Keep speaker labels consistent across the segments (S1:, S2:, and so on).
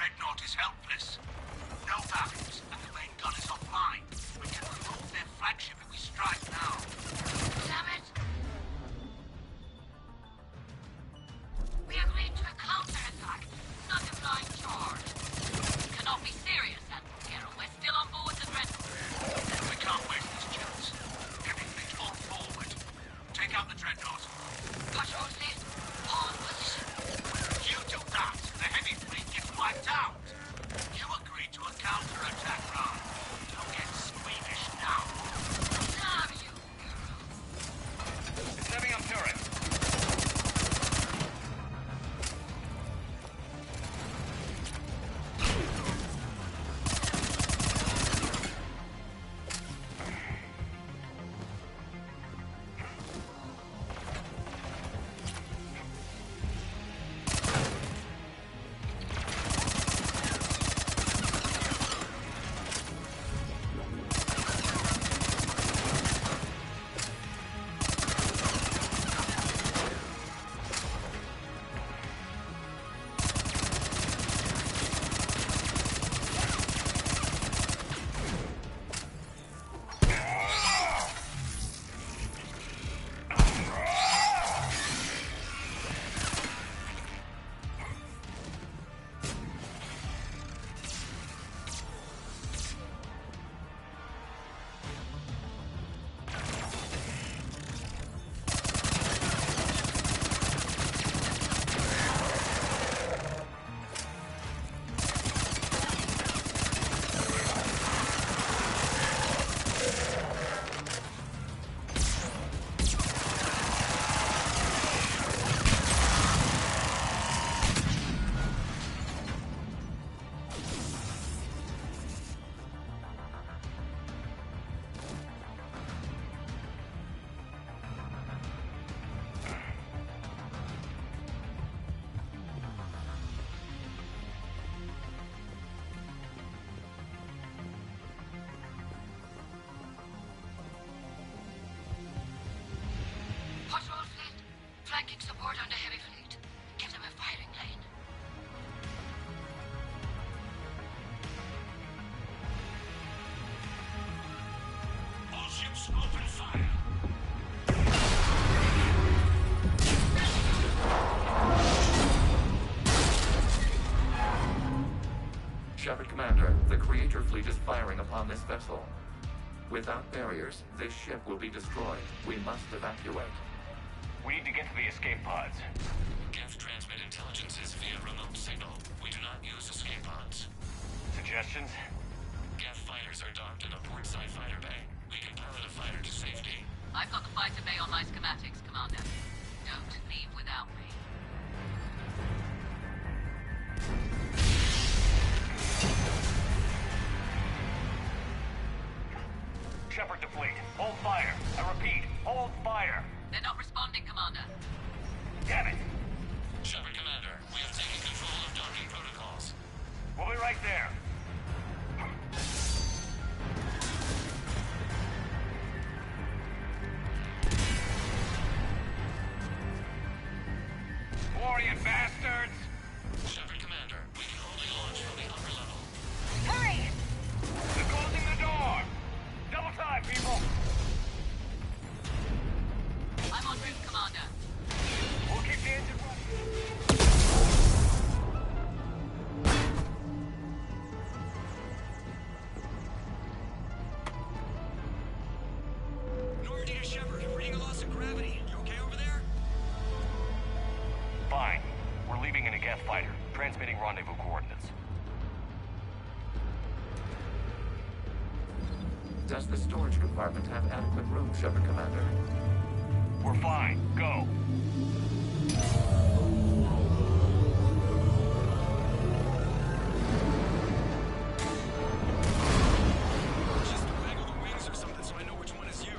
S1: dreadnought is helpless. No batteries, and the main gun is offline. We can remove their flagship if we strike now.
S2: Damn it! We agreed to a counterattack, not a blind charge. You cannot be serious, Admiral. We're still on board the dreadnought.
S1: We can't waste this chance. Heavy fleet on forward. Take out the dreadnought.
S2: Patrol fleet, hold position.
S1: You do that, the heavy fleet gets wiped out. You agreed to a counterattack, Ron. Don't get squeamish now.
S2: Damn you,
S3: It's setting up turret.
S2: Patrol fleet, flanking support on the heavy fleet. Give them a firing lane.
S1: All ships open fire.
S4: Shepard Commander, the Creator Fleet is firing upon this vessel. Without barriers, this ship will be destroyed. We must evacuate.
S3: We need to get to the escape pods.
S4: Geth transmit intelligences via remote signal. We do not use escape pods.
S3: Suggestions?
S4: Geth fighters are docked in a portside fighter bay. We can pilot a fighter to safety.
S2: I've got the fighter bay on my schematics, Commander. Don't leave without me.
S3: Shepard to fleet. Hold fire. I repeat, hold fire.
S2: They're not responding, Commander.
S3: Damn it.
S4: Shepard Commander, we have taken control of docking protocols.
S3: We'll be right there. Glorian bastards!
S4: Shepard Commander, we can only launch from the upper level.
S2: Hurry!
S3: They're closing the door! Double time, people!
S2: I'm en route, Commander.
S3: We'll keep the engine running.
S1: Normandy to Shepard, reading a loss of gravity. You okay over there?
S3: Fine. We're leaving in a Geth fighter. Transmitting rendezvous coordinates.
S4: Does the storage compartment have adequate room, Shepard Commander?
S3: We're fine. Go.
S1: Just waggle the wings or something so I know which one is you.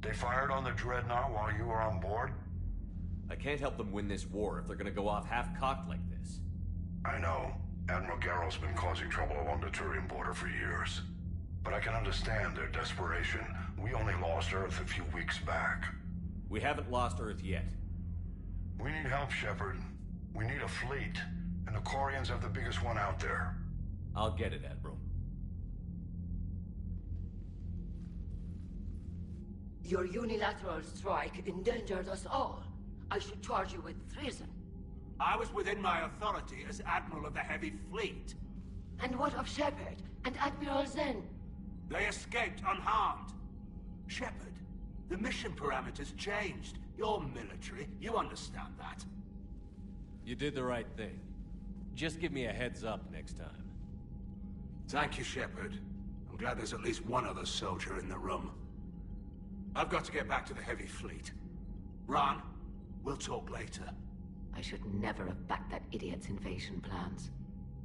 S5: They fired on the Dreadnought while you were on board?
S6: I can't help them win this war if they're gonna go off half-cocked like this.
S5: I know. Admiral Garrow's been causing trouble along the Turian border for years. But I can understand their desperation. We only lost Earth a few weeks back.
S6: We haven't lost Earth yet.
S5: We need help, Shepard. We need a fleet. And the Quarians have the biggest one out there.
S6: I'll get it, Admiral.
S2: Your unilateral strike endangered us all. I should charge you with treason.
S1: I was within my authority as Admiral of the Heavy Fleet.
S2: And what of Shepard and Admiral Zen?
S1: They escaped unharmed. Shepard, the mission parameters changed. You're military, you understand that.
S6: You did the right thing. Just give me a heads up next time.
S1: Thank you, Shepard. I'm glad there's at least one other soldier in the room. I've got to get back to the Heavy Fleet. Ron, we'll talk later.
S2: I should never have backed that idiot's invasion plans.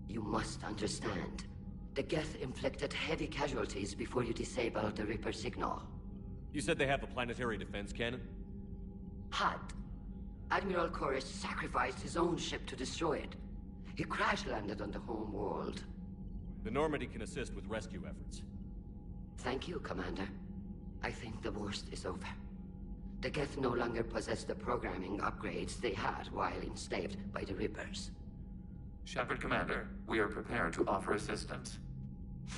S2: You must understand. The Geth inflicted heavy casualties before you disabled the Reaper signal.
S6: You said they have a planetary defense cannon?
S2: Had. Admiral Koris sacrificed his own ship to destroy it. He crash-landed on the home world.
S6: The Normandy can assist with rescue efforts.
S2: Thank you, Commander. I think the worst is over. The Geth no longer possess the programming upgrades they had while enslaved by the Reapers.
S4: Shepard Commander, we are prepared to offer assistance.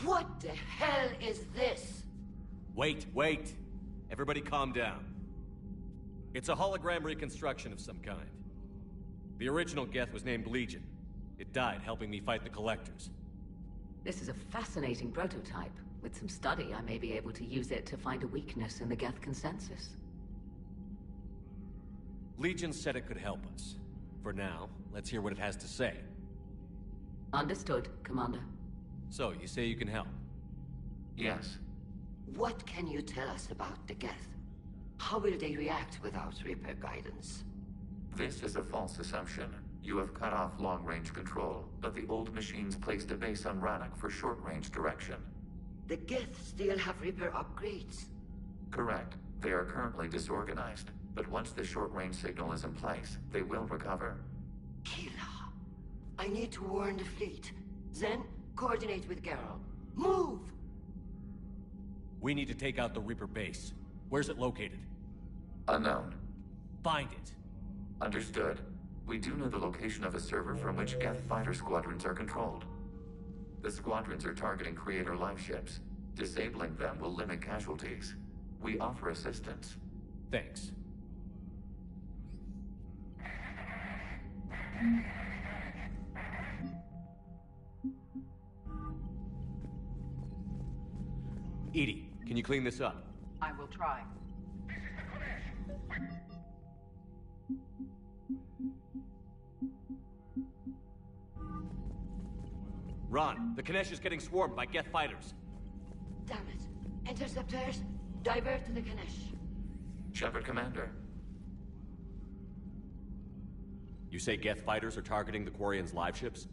S2: What the hell is this?
S6: Wait. Everybody calm down. It's a hologram reconstruction of some kind. The original Geth was named Legion. It died helping me fight the Collectors.
S7: This is a fascinating prototype. With some study, I may be able to use it to find a weakness in the Geth consensus.
S6: Legion said it could help us. For now, let's hear what it has to say.
S7: Understood, Commander.
S6: So, you say you can help?
S4: Yes.
S2: What can you tell us about the Geth? How will they react without Reaper guidance?
S4: This is a false assumption. You have cut off long-range control, but the old machines placed a base on Rannoch for short-range direction.
S2: The Geth still have Reaper upgrades.
S4: Correct. They are currently disorganized, but once the short-range signal is in place, they will recover.
S2: Kila, I need to warn the fleet. Zen, coordinate with Garrow. Move!
S6: We need to take out the Reaper base. Where's it located?
S4: Unknown.
S6: Find it.
S4: Understood. We do know the location of a server from which Geth fighter squadrons are controlled. The squadrons are targeting Creator live ships. Disabling them will limit casualties. We offer assistance.
S6: Thanks. Edie, can you clean this up?
S8: I will try.
S6: Ron, the Kanesh is getting swarmed by Geth fighters.
S2: Damn it. Interceptors, divert to the Ganesh.
S4: Shepard Commander.
S6: You say Geth fighters are targeting the Quarians' live ships?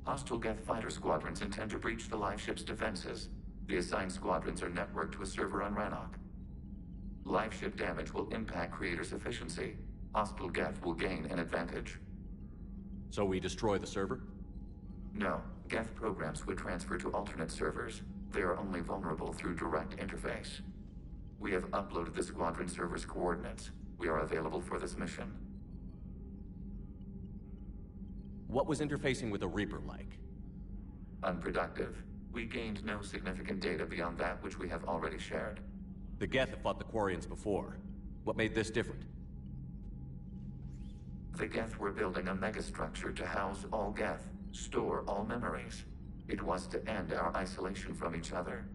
S4: Hostile Geth fighter squadrons intend to breach the live ship's defenses. The assigned squadrons are networked to a server on Rannoch. Live ship damage will impact Creator's efficiency. Hostile Geth will gain an advantage.
S6: So we destroy the server?
S4: No. Geth programs would transfer to alternate servers. They are only vulnerable through direct interface. We have uploaded the squadron server's coordinates. We are available for this mission.
S6: What was interfacing with a Reaper like?
S4: Unproductive. We gained no significant data beyond that which we have already shared.
S6: The Geth have fought the Quarians before. What made this different?
S4: The Geth were building a megastructure to house all Geth, store all memories. It was to end our isolation from each other.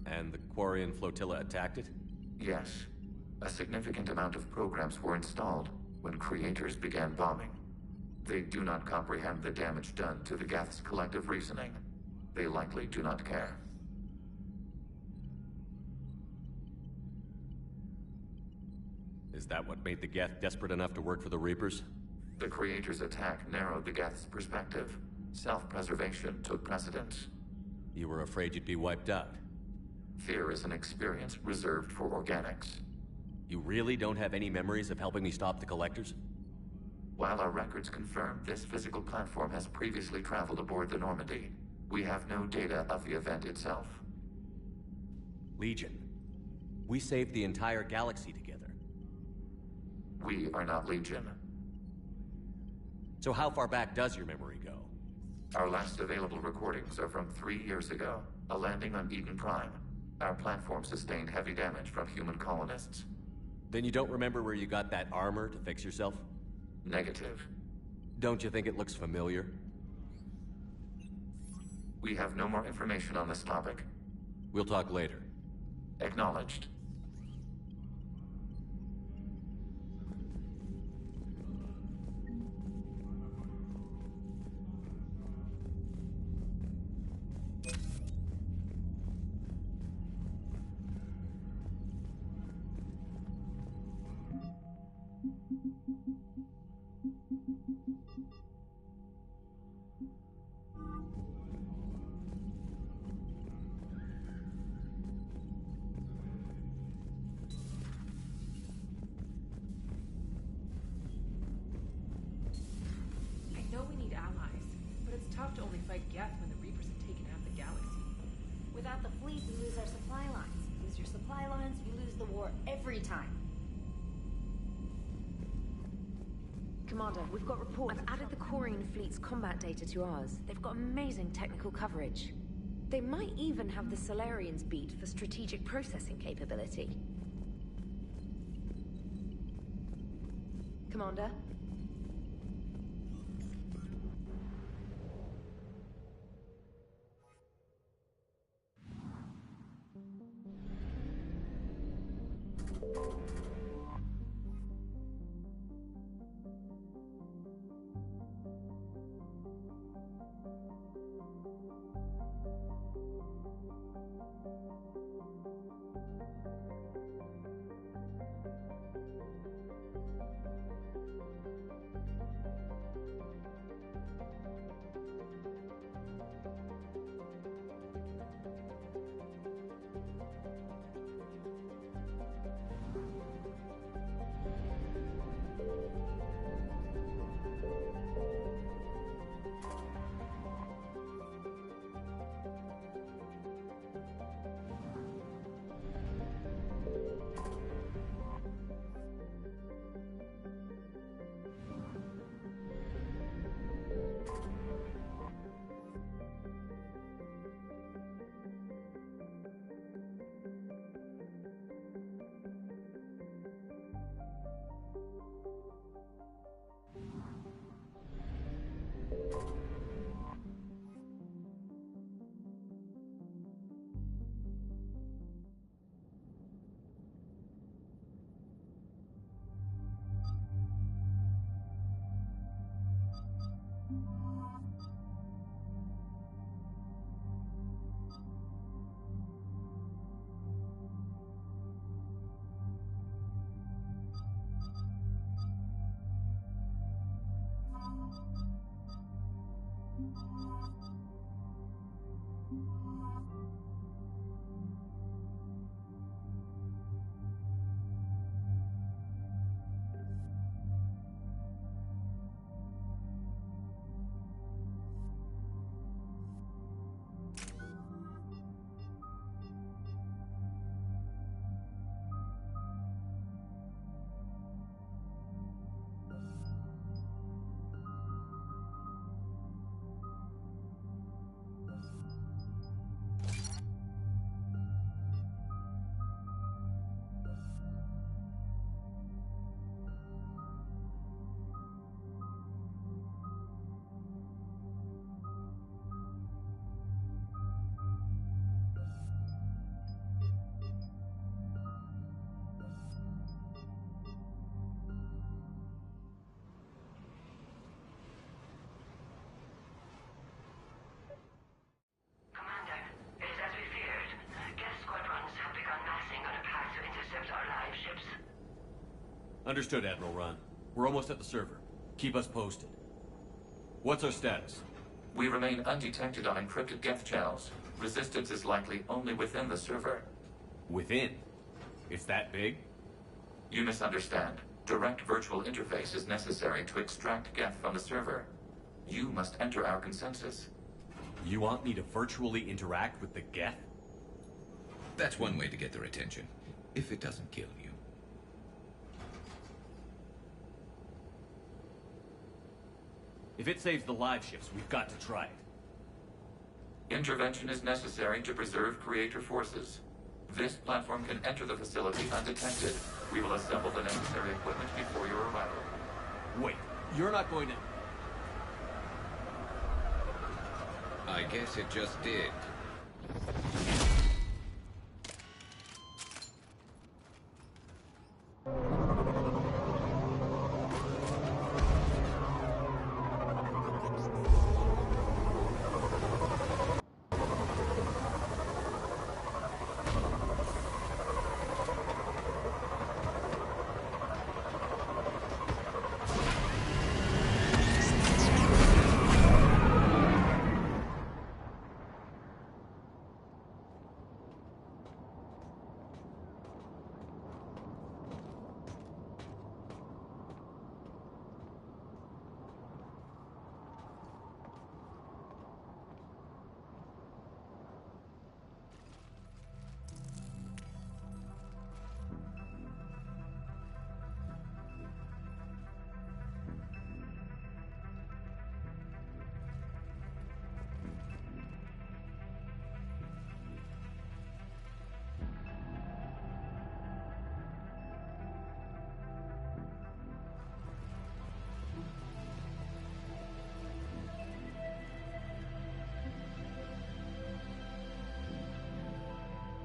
S6: And the Quarian flotilla attacked it?
S4: Yes. A significant amount of programs were installed when Creators began bombing. They do not comprehend the damage done to the Geth's collective reasoning. They likely do not care.
S6: Is that what made the Geth desperate enough to work for the Reapers?
S4: The Creator's attack narrowed the Geth's perspective. Self-preservation took precedence.
S6: You were afraid you'd be wiped out.
S4: Fear is an experience reserved for organics.
S6: You really don't have any memories of helping me stop the Collectors?
S4: While our records confirm this physical platform has previously traveled aboard the Normandy, we have no data of the event itself.
S6: Legion. We saved the entire galaxy together.
S4: We are not Legion.
S6: So how far back does your memory go?
S4: Our last available recordings are from 3 years ago, a landing on Eden Prime. Our platform sustained heavy damage from human colonists.
S6: Then you don't remember where you got that armor to fix yourself?
S4: Negative.
S6: Don't you think it looks familiar?
S4: We have no more information on this topic.
S6: We'll talk later.
S4: Acknowledged.
S8: I know we need allies, but it's tough to only fight Geth when the Reapers have taken half the galaxy.
S9: Without the fleet, we lose our supply lines. Lose your supply lines, you lose the war every time. Commander, we've got reports. I've added the Corian fleet's combat data to ours. They've got amazing technical coverage. They might even have the Solarians beat for strategic processing capability. Commander?
S6: Understood, Admiral Ron. We're almost at the server. Keep us posted. What's our status?
S4: We remain undetected on encrypted Geth channels. Resistance is likely only within the server.
S6: Within? It's that big?
S4: You misunderstand. Direct virtual interface is necessary to extract Geth from the server. You must enter our consensus.
S6: You want me to virtually interact with the Geth?
S10: That's one way to get their attention, if it doesn't kill you.
S6: If it saves the live ships, we've got to try it.
S4: Intervention is necessary to preserve creator forces. This platform can enter the facility undetected. We will assemble the necessary equipment before your arrival.
S6: Wait, you're not going to...
S10: I guess it just did.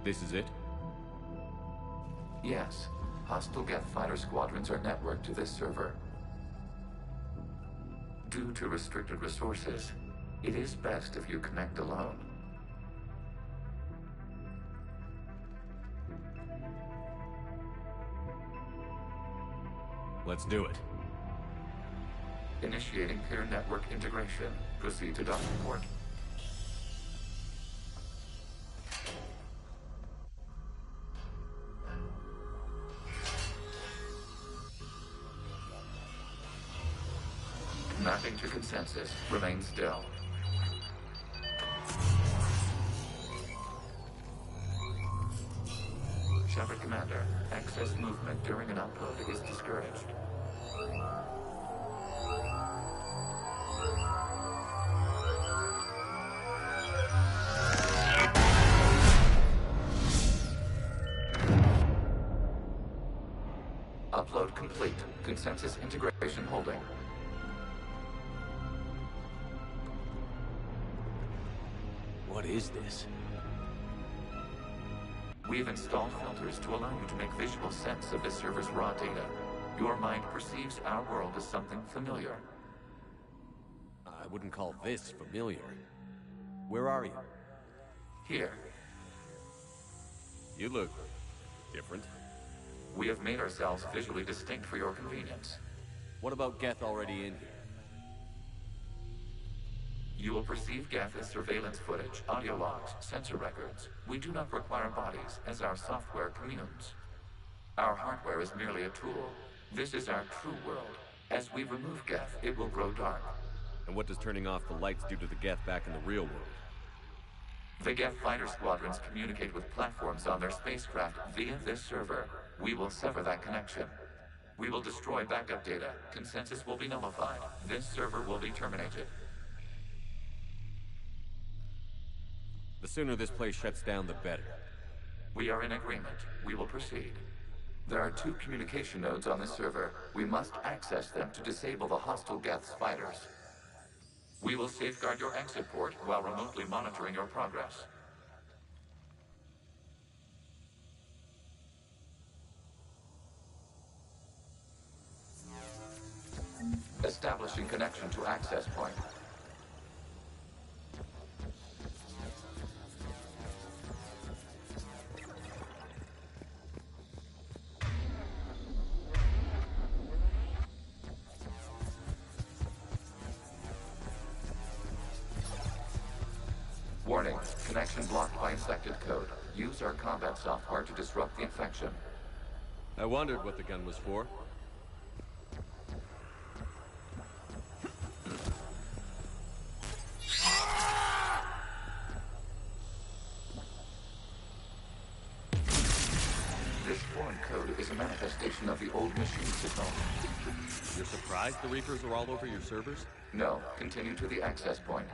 S6: This is it?
S4: Yes. Hostile Geth fighter squadrons are networked to this server. Due to restricted resources, it is best if you connect alone.
S6: Let's do it.
S4: Initiating peer network integration. Proceed to docking port. Mapping to consensus. Remain still. Shepard Commander, excess movement during an upload is discouraged. Upload complete. Consensus integration holding.
S6: What is this?
S4: We've installed filters to allow you to make visual sense of this server's raw data. Your mind perceives our world as something familiar.
S6: I wouldn't call this familiar. Where are you?
S4: Here,
S6: You look... different.
S4: we have made ourselves visually distinct for your convenience.
S6: What about Geth already in here?
S4: You will perceive Geth as surveillance footage, audio logs, sensor records. We do not require bodies, as our software communes. Our hardware is merely a tool. This is our true world. As we remove Geth, it will grow dark.
S6: And what does turning off the lights do to the Geth back in the real world?
S4: The Geth fighter squadrons communicate with platforms on their spacecraft via this server. We will sever that connection. We will destroy backup data. Consensus will be nullified. This server will be terminated.
S6: The sooner this place shuts down, the better.
S4: We are in agreement. We will proceed. There are 2 communication nodes on this server. We must access them to disable the hostile Geth's fighters. We will safeguard your exit port while remotely monitoring your progress. Establishing connection to access point. Warning, connection blocked by infected code. Use our combat software to disrupt the infection.
S6: I wondered what the gun was for.
S4: This foreign code is a manifestation of the old machine signal.
S6: You're surprised the Reapers are all over your servers?
S4: No, continue to the access point.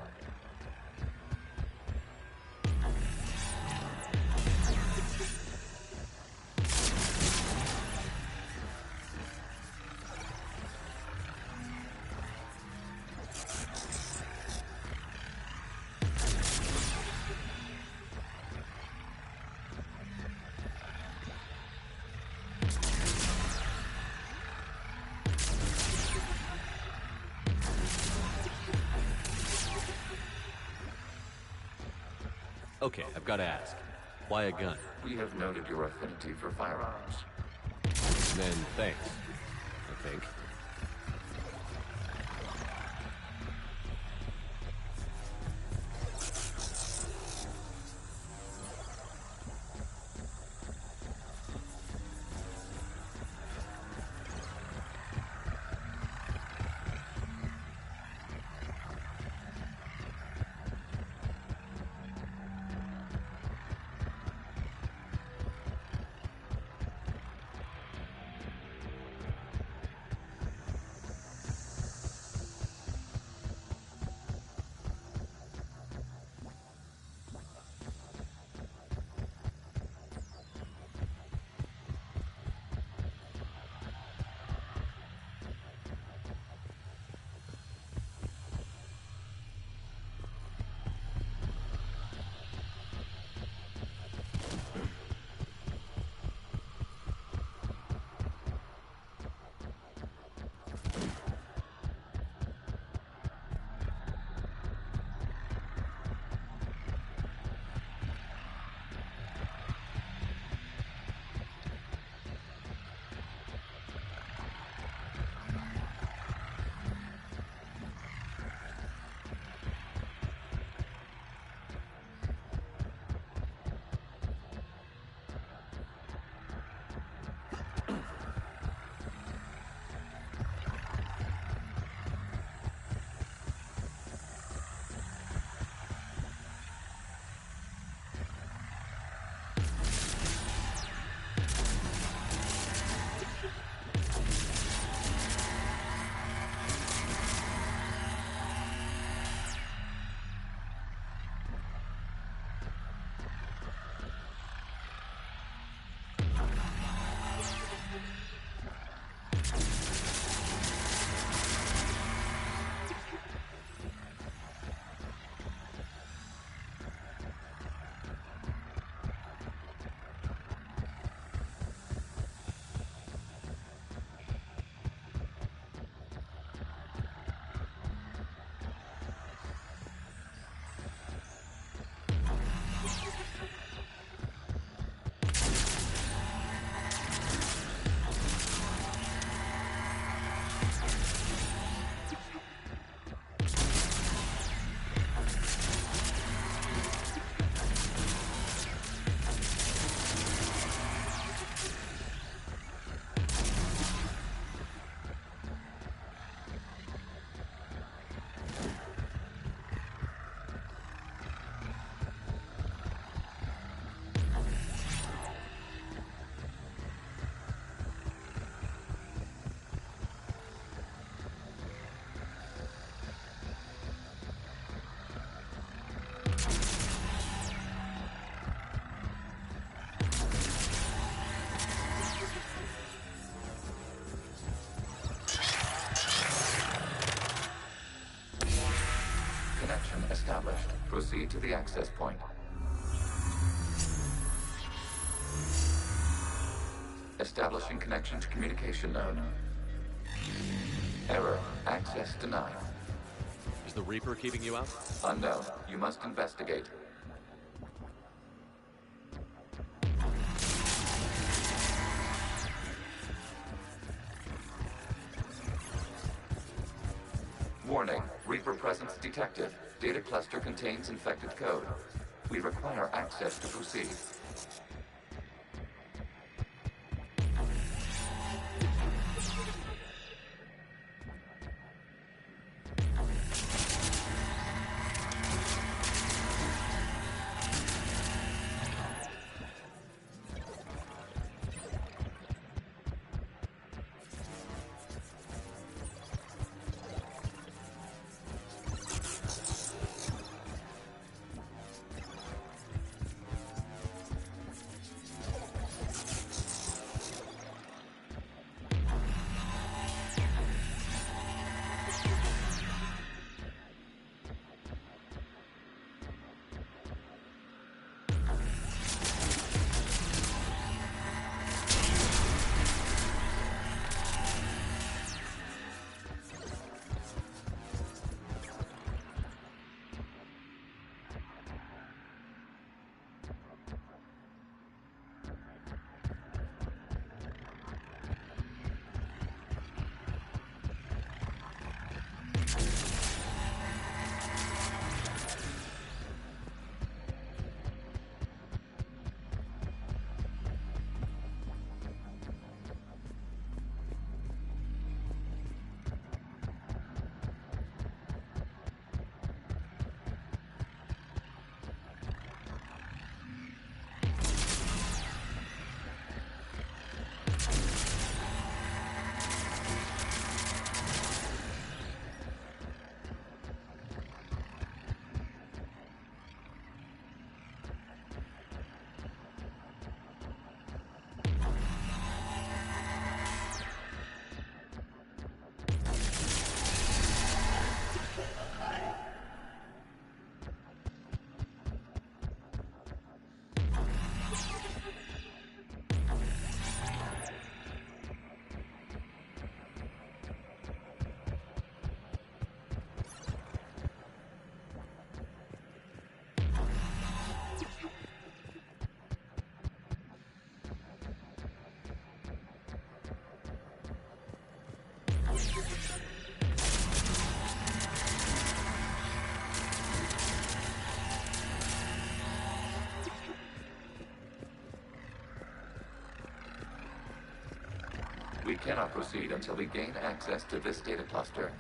S6: Okay, I've got to ask. Why a gun?
S4: We have noted your affinity for firearms.
S6: Then thanks, I think. Established. Proceed to the access point. Establishing connection to communication node. Error. Access denied. Is the Reaper keeping you out?
S4: Unknown. You must investigate. Warning. Reaper presence detected. Data cluster contains infected code. We require access to proceed. We cannot proceed until we gain access to this data cluster.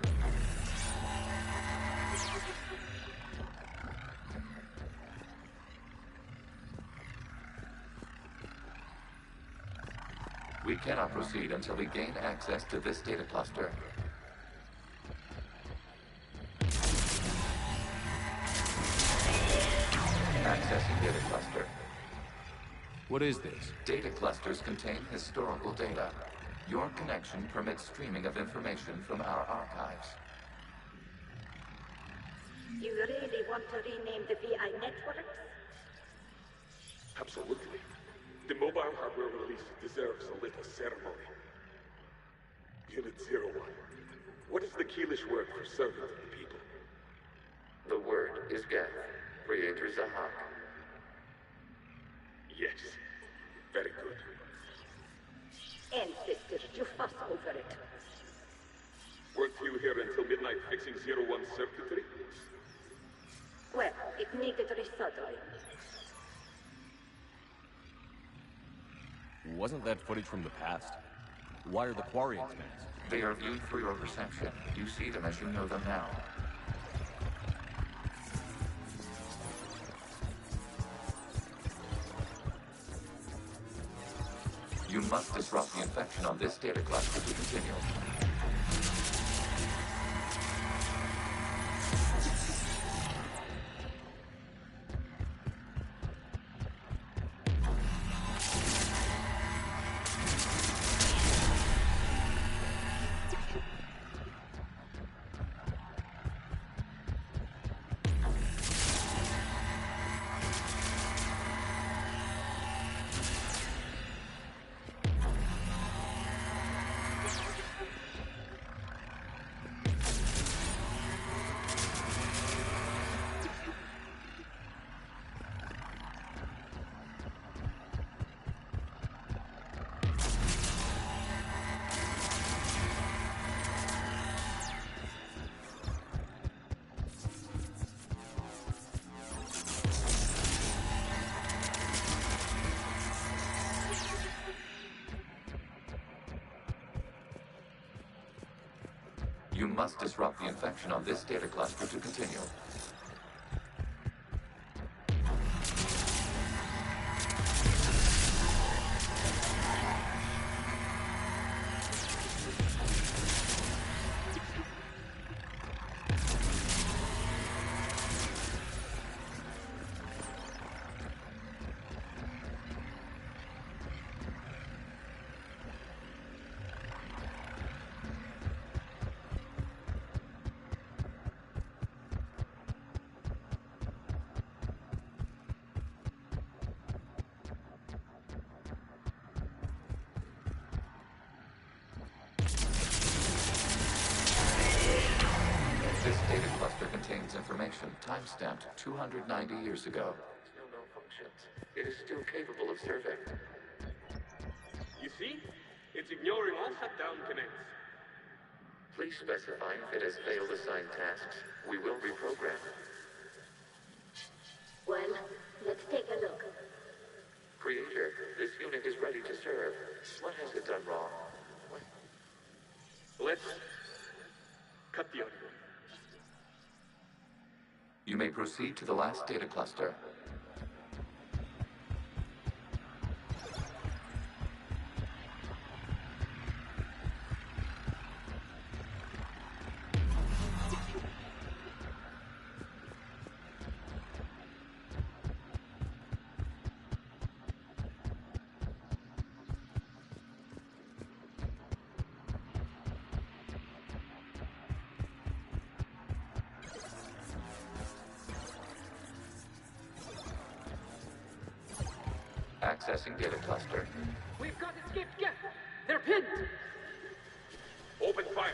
S4: We cannot proceed until we gain access to this data cluster. Accessing data cluster.
S6: What is this?
S4: Data clusters contain historical data. Your connection permits streaming of information from our archives.
S2: You really want to rename the VI networks?
S11: Absolutely. The mobile hardware release deserves a little ceremony. Unit 01. What is the Keelish word for servant of the people?
S4: The word is Geth, Creator Zahak.
S11: Yes. Very good.
S2: Ancestors, you fuss over it.
S11: Weren't you here until midnight fixing 01's circuitry?
S2: Well, it needed resoldering.
S6: Wasn't that footage from the past? Why are the Quarians masked?
S4: They are viewed for your perception. You see them as you know them now. You must disrupt the infection on this data cluster to continue. You must disrupt the infection on this data cluster to continue. This data cluster contains information time-stamped 290 years ago. Still no functions. It is still capable of serving.
S11: You see? It's ignoring all shutdown commands.
S4: Please specify if it has failed assigned tasks. We will reprogram.
S2: Well, let's take a look.
S4: Creator, this unit is ready to serve. What has it done wrong?
S11: Let's cut the audio.
S4: You may proceed to the last data cluster. Accessing data cluster.
S8: We've got escaped Geth! They're pinned!
S11: Open fire.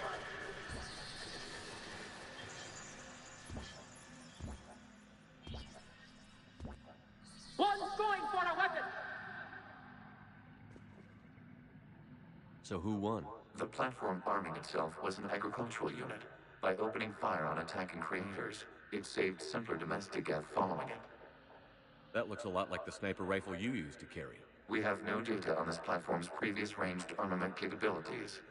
S8: One's going for a weapon!
S6: So who won?
S4: The platform arming itself was an agricultural unit. By opening fire on attacking creators, it saved simpler domestic Geth following it.
S6: That looks a lot like the sniper rifle you used to carry.
S4: We have no data on this platform's previous ranged armament capabilities.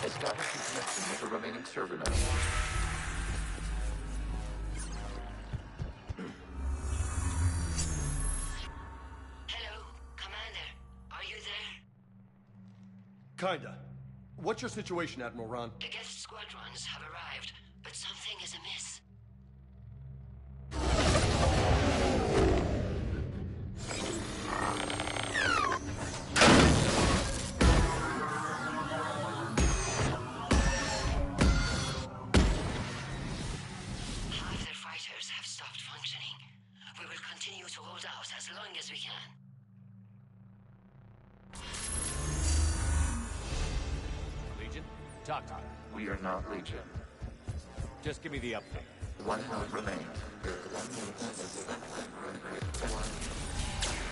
S4: Establishing connection with the remaining server node.
S2: Hello, Commander. Are you there?
S12: Kinda. What's your situation, Admiral Ron?
S2: The guest squadrons have arrived, but something is amiss. Half their fighters have stopped functioning. We will continue to hold out as long as we can.
S6: Legion? Talk to me.
S4: We are not Legion.
S6: Just give me the update.
S4: One node remains.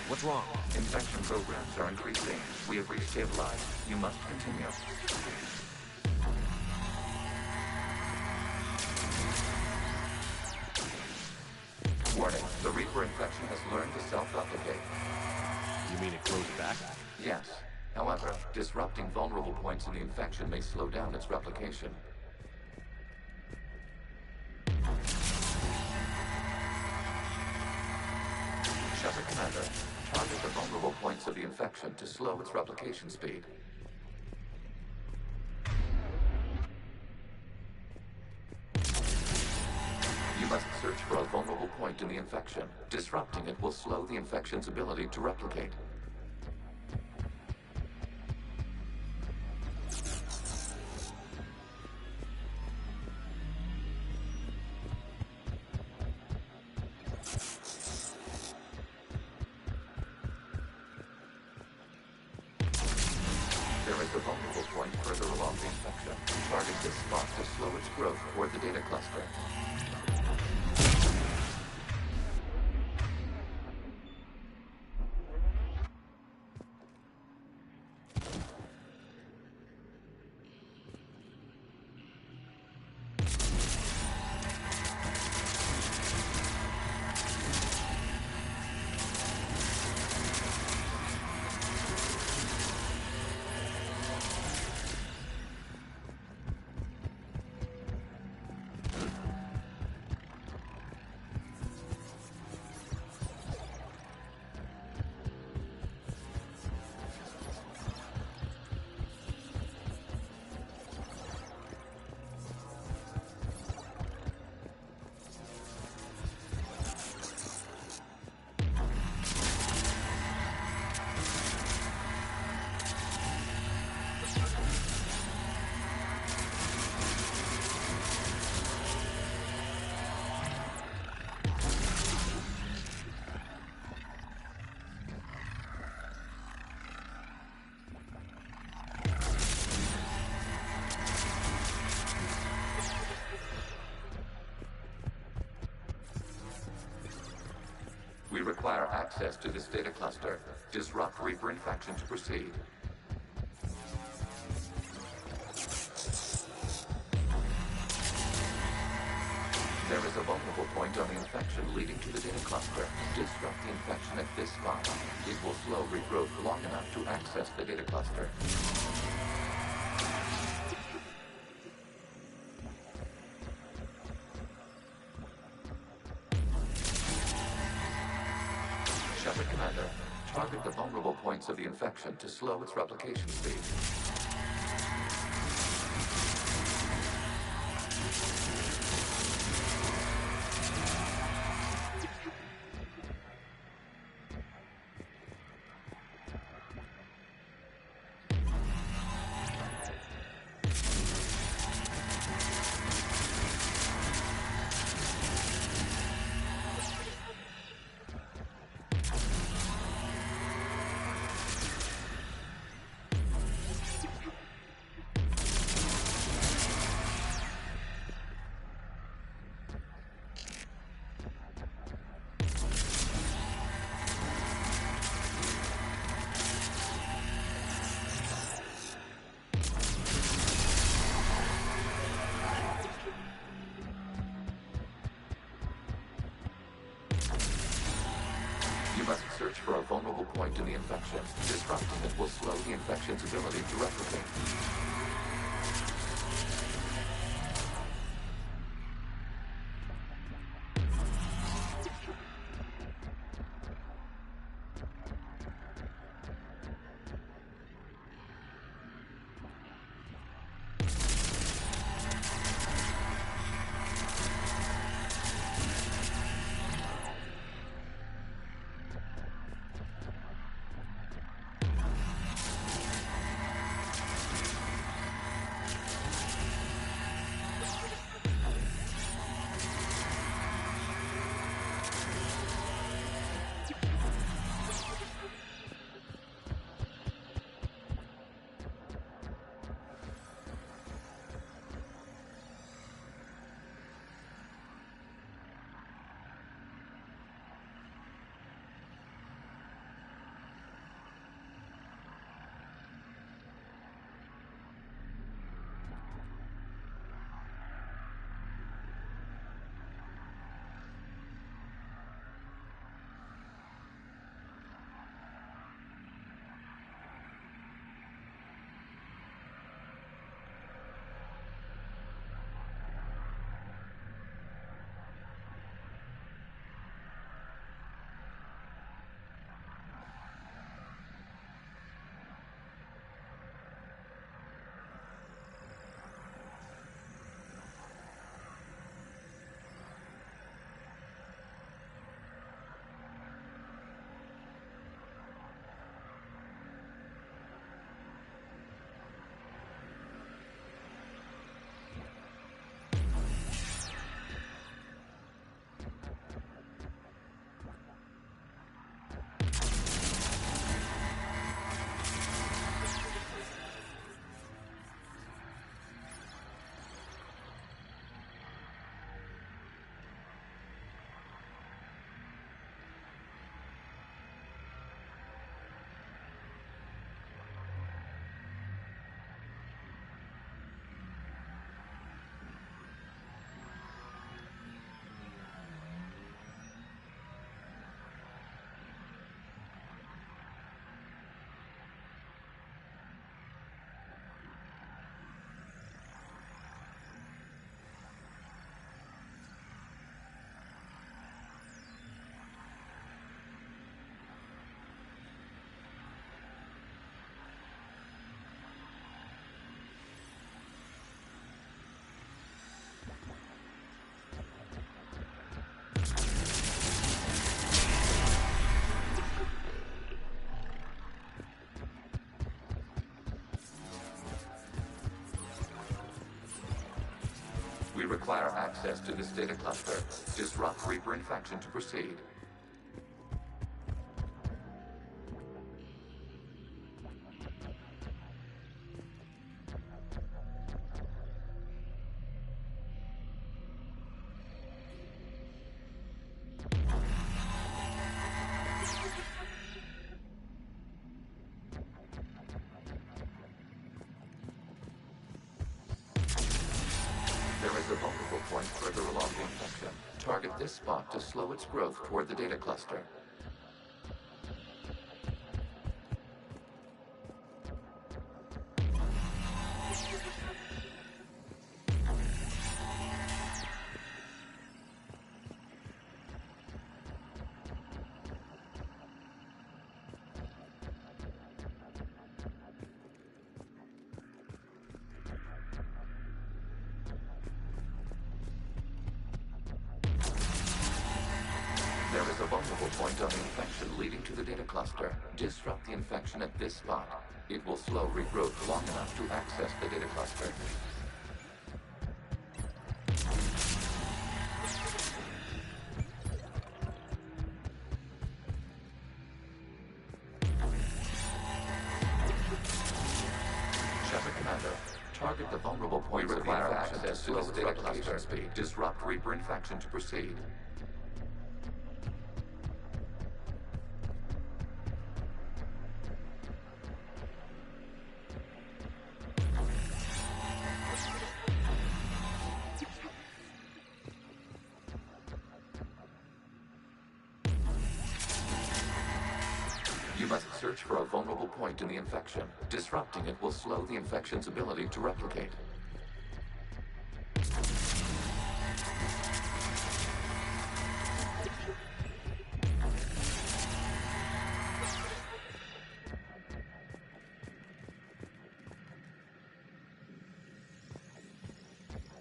S6: What's wrong?
S4: Infection programs are increasing. We have restabilized. You must continue. Warning, the Reaper infection has learned to self-replicate.
S6: You mean it grows back?
S4: Yes. However, disrupting vulnerable points in the infection may slow down its replication. Shepard Commander, target the vulnerable points of the infection to slow its replication speed. You must search for a vulnerable point in the infection. Disrupting it will slow the infection's ability to replicate. There is a vulnerable point further along the infection. Target this spot to slow its growth toward the data cluster. We require access to this data cluster. Disrupt Reaper infection to proceed. There is a vulnerable point on the infection leading to the data cluster. Disrupt the infection at this spot. It will slow regrowth long enough to access the data cluster. Shepard Commander, target the vulnerable points of the infection to slow its replication speed. search for a vulnerable point in the infection. Disrupting it will slow the infection's ability to replicate. We require access to this data cluster. Disrupt Reaper infection to proceed. There is a vulnerable point further along the infection. Target this spot to slow its growth toward the data cluster. There is a vulnerable point on the infection leading to the data cluster. Disrupt the infection at this spot. It will slow regrowth long enough to access the data cluster. Shepard Commander, target the vulnerable points of the infection to slow its data cluster speed. Disrupt Reaper infection to proceed. search for a vulnerable point in the infection. Disrupting it will slow the infection's ability to replicate.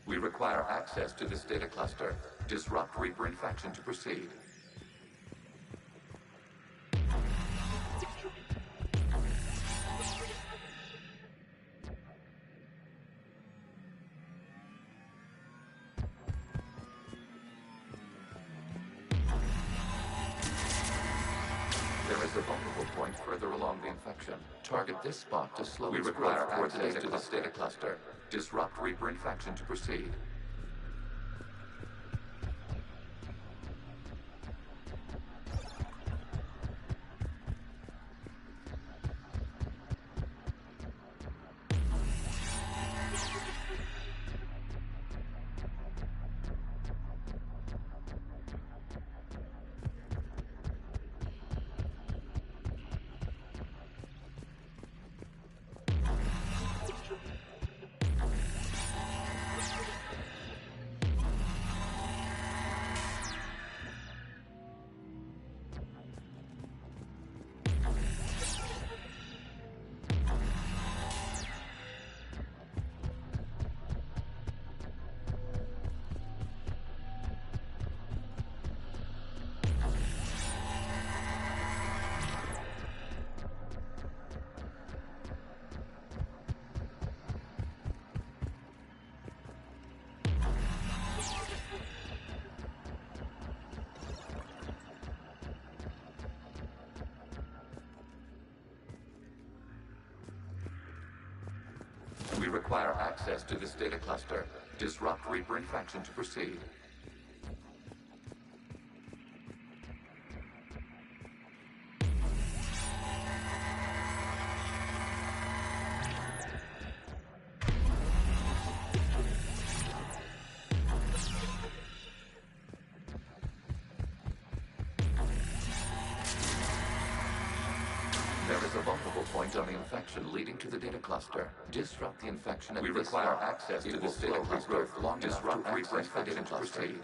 S4: We require access to this data cluster. Disrupt Reaper infection to proceed. There is a vulnerable point further along the infection. Target this spot to slow its growth towards access to this data cluster. Disrupt Reaper infection to proceed. We require access to this data cluster. Disrupt Reaper infection to proceed. There is a vulnerable point on the infection leading to the data cluster. Disrupt the infection and we require access to this data cluster. Disrupt Reaper infection to proceed.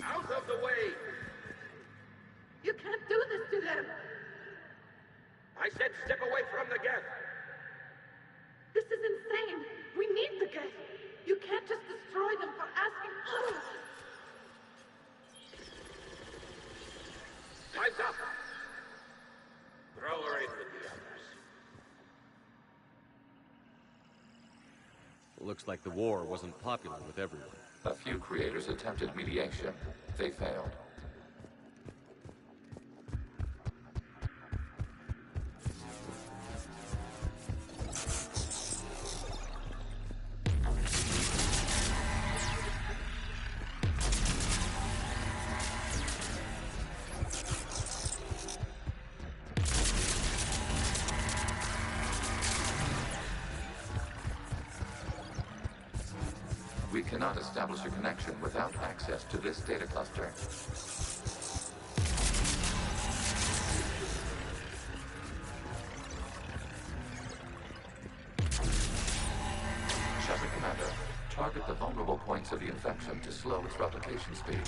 S1: Out of the way!
S2: You can't do this to them!
S1: I said step away from the geth!
S2: This is insane! We need the geth! You can't just destroy them for asking...
S1: Time's up! Throw her in with the others.
S6: Looks like the war wasn't popular with everyone.
S4: A few creators attempted mediation. They failed. We cannot establish a connection without access to this data cluster. Shepard Commander, target the vulnerable points of the infection to slow its replication speed.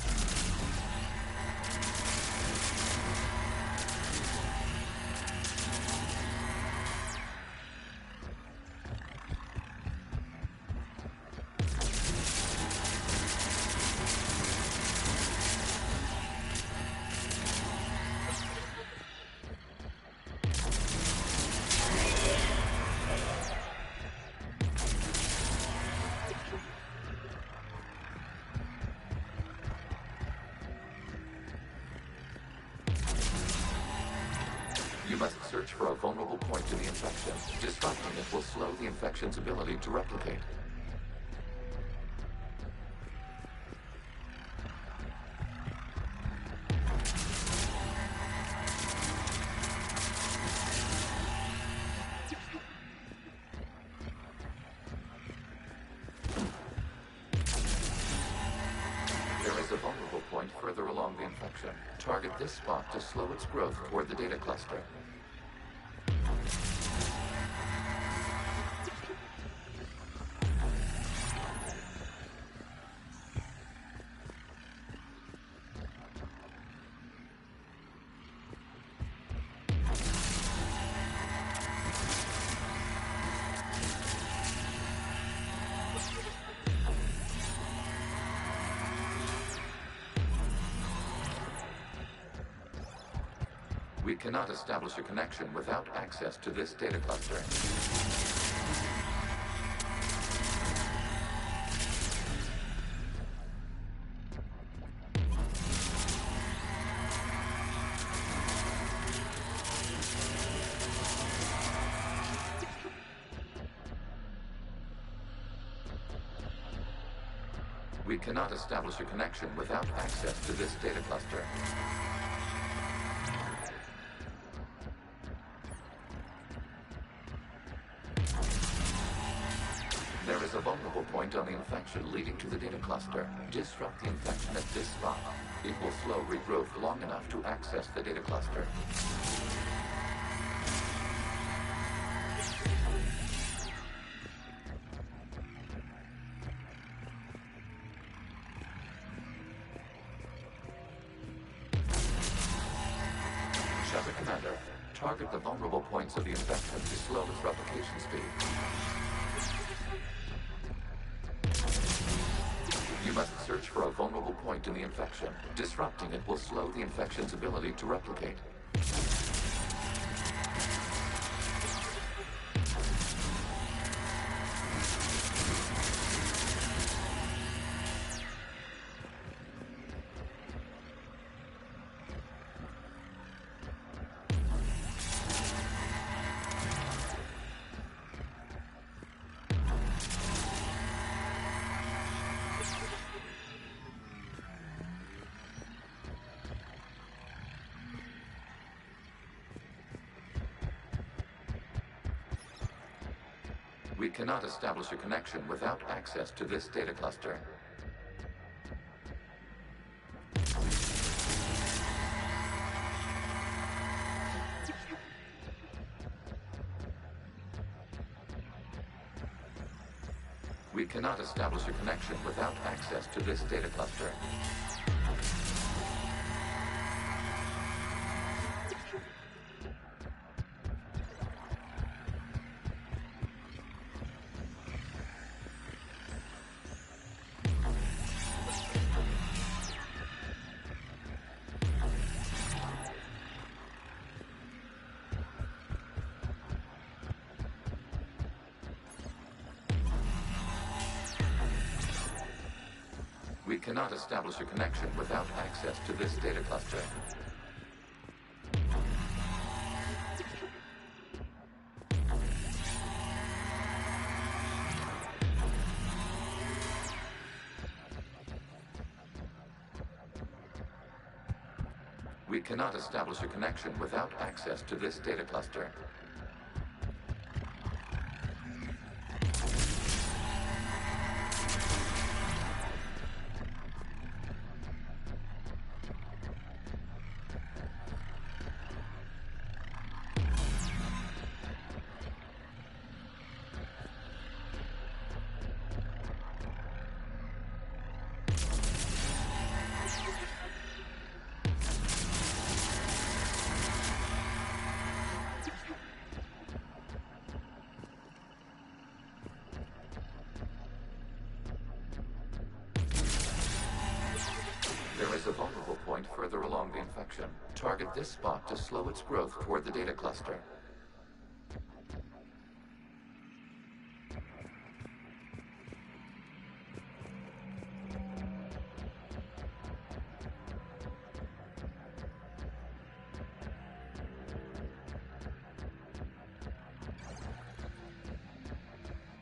S4: You must search for a vulnerable point in the infection. Disrupting it will slow the infection's ability to replicate. There is a vulnerable point further along the infection. Target this spot to slow its growth toward the data cluster. We cannot establish a connection without access to this data cluster. We cannot establish a connection without access to this data cluster. There is a vulnerable point on the infection leading to the data cluster. Disrupt the infection at this spot. It will slow regrowth long enough to access the data cluster. Shepard Commander, target the vulnerable points of the infection to slow its replication speed. You must search for a vulnerable point in the infection. Disrupting it will slow the infection's ability to replicate. We cannot establish a connection without access to this data cluster. We cannot establish a connection without access to this data cluster. We cannot establish a connection without access to this data cluster. We cannot establish a connection without access to this data cluster. is a vulnerable point further along the infection. Target this spot to slow its growth toward the data cluster.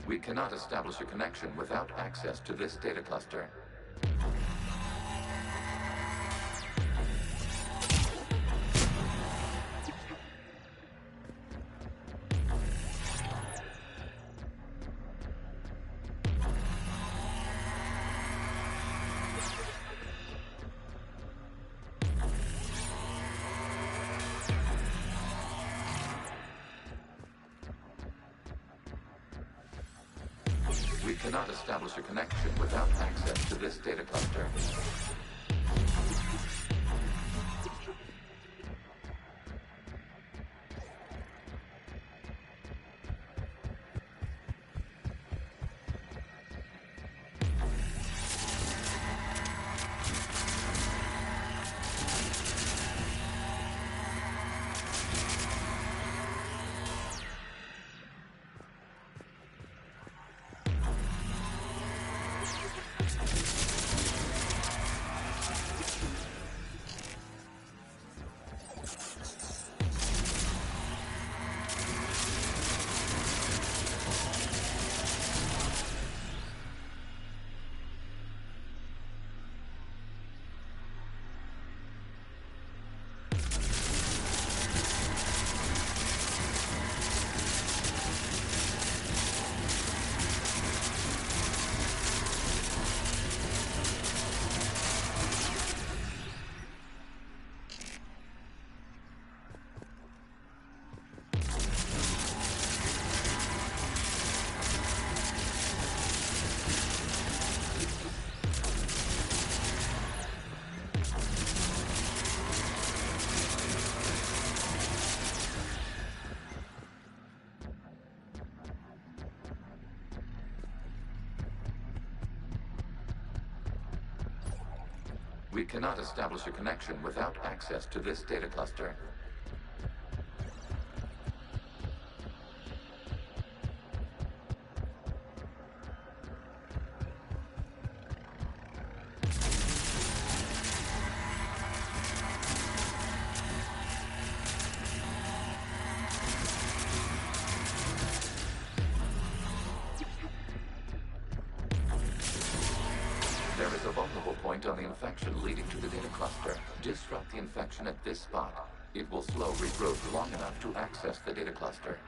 S4: We cannot establish a connection without access to this data cluster. We cannot establish a connection without access to this data cluster. We cannot establish a connection without access to this data cluster. There is a vulnerable point on the infection leading to the data cluster. Disrupt the infection at this spot. It will slow regrowth long enough to access the data cluster.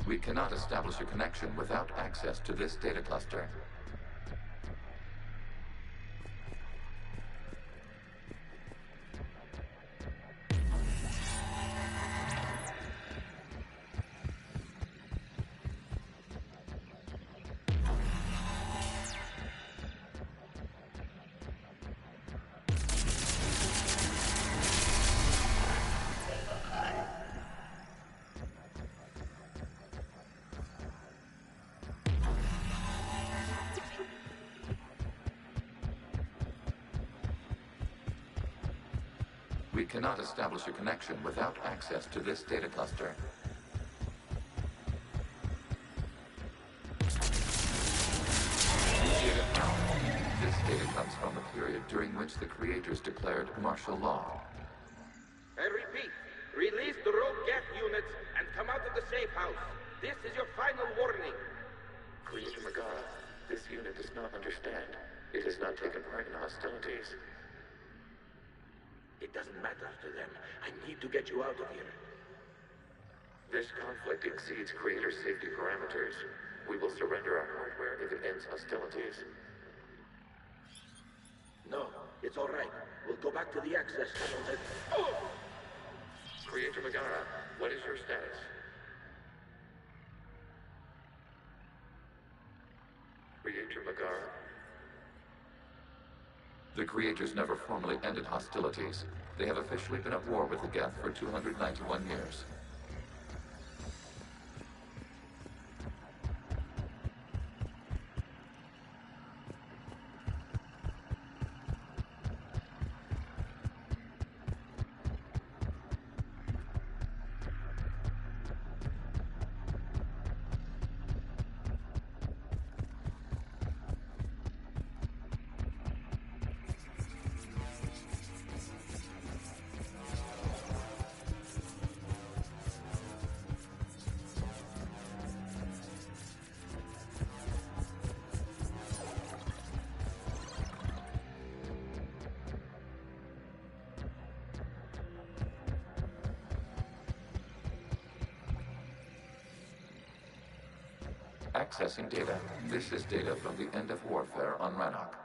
S4: We cannot establish a connection without access to this data cluster. We cannot establish a connection without access to this data cluster. Data found. This data comes from the period during which the creators declared martial law.
S13: I repeat, release the rogue Geth units and come out of the safe house. This is your final warning.
S4: Creator Megara, this unit does not understand. It has not taken part in hostilities.
S11: It doesn't matter to them. I need to get you out of here.
S4: This conflict exceeds Creator safety parameters. We will surrender our hardware if it ends hostilities.
S11: No, it's all right. We'll go back to the access tunnels and... Oh!
S4: Creator Megara, what is your status? Creator Megara. The Creators never formally ended hostilities. They have officially been at war with the Geth for 291 years. Accessing data. This is data from the end of warfare on Rannoch.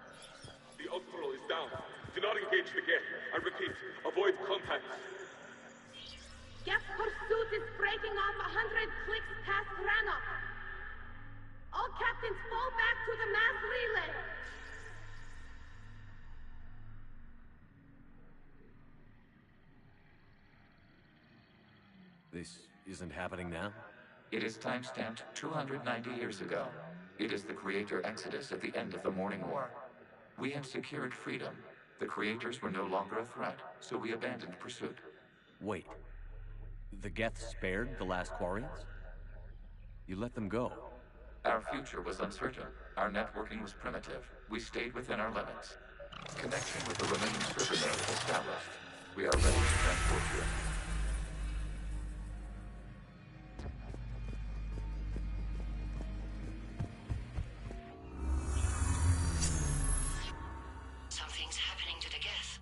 S11: The Austral is down. Do not engage the Geth. I repeat, avoid contact.
S2: Geth pursuit is breaking off 100 clicks past Rannoch. All captains fall back to the mass relay.
S6: This isn't happening now?
S4: It is timestamped 290 years ago. It is the Creator Exodus at the end of the Morning War. We had secured freedom. The Creators were no longer a threat, so we abandoned pursuit.
S6: Wait. The Geth spared the last Quarians? You let them go.
S4: Our future was uncertain. Our networking was primitive. We stayed within our limits. Connection with the remaining server node established. We are ready to transport you.
S2: Something's happening to the Geth.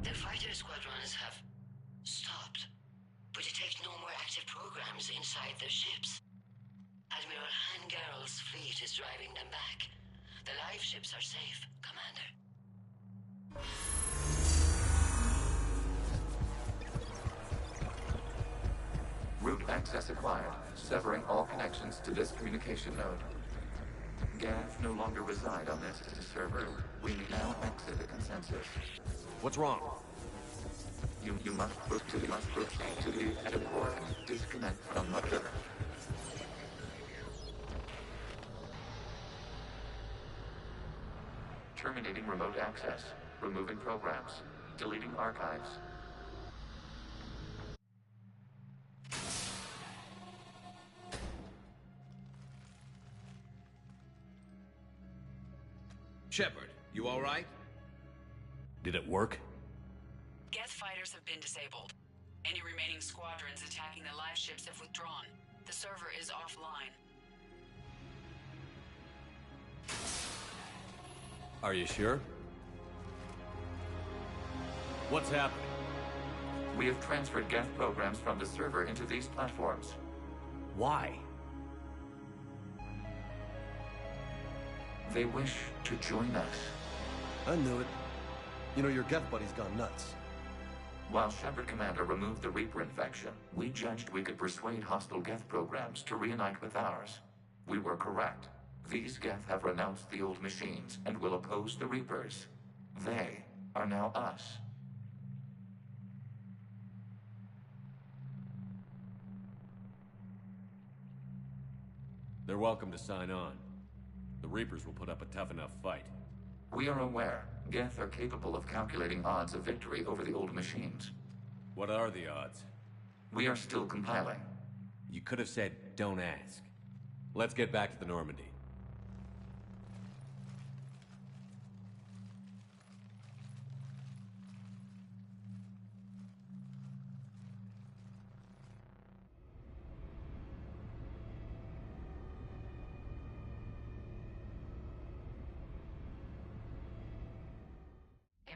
S2: The fighter squadrons have stopped, but detect no more active programs inside their ships. Admiral Hangarl's fleet is driving them back. The live ships are safe, Commander.
S4: Route access acquired, severing all connections to this communication node. Geth no longer reside on this server. We now exit the consensus.
S6: What's wrong?
S4: You must proceed to the edit port. Disconnect from mother. Terminating remote access. Removing programs. Deleting archives.
S10: Shepard, you all right?
S6: Did it work?
S14: Geth fighters have been disabled. Any remaining squadrons attacking the live ships have withdrawn. The server is offline.
S6: Are you sure? What's happening?
S4: We have transferred Geth programs from the server into these platforms.
S6: Why?
S4: They wish to join us.
S12: I knew it. You know, your Geth buddy's gone nuts.
S4: While Shepard Commander removed the Reaper infection, we judged we could persuade hostile Geth programs to reunite with ours. We were correct. These Geth have renounced the old machines and will oppose the Reapers. They are now us.
S6: They're welcome to sign on. The Reapers will put up a tough enough fight.
S4: We are aware. Geth are capable of calculating odds of victory over the old machines.
S6: What are the odds?
S4: We are still compiling.
S6: You could have said, don't ask. Let's get back to the Normandy.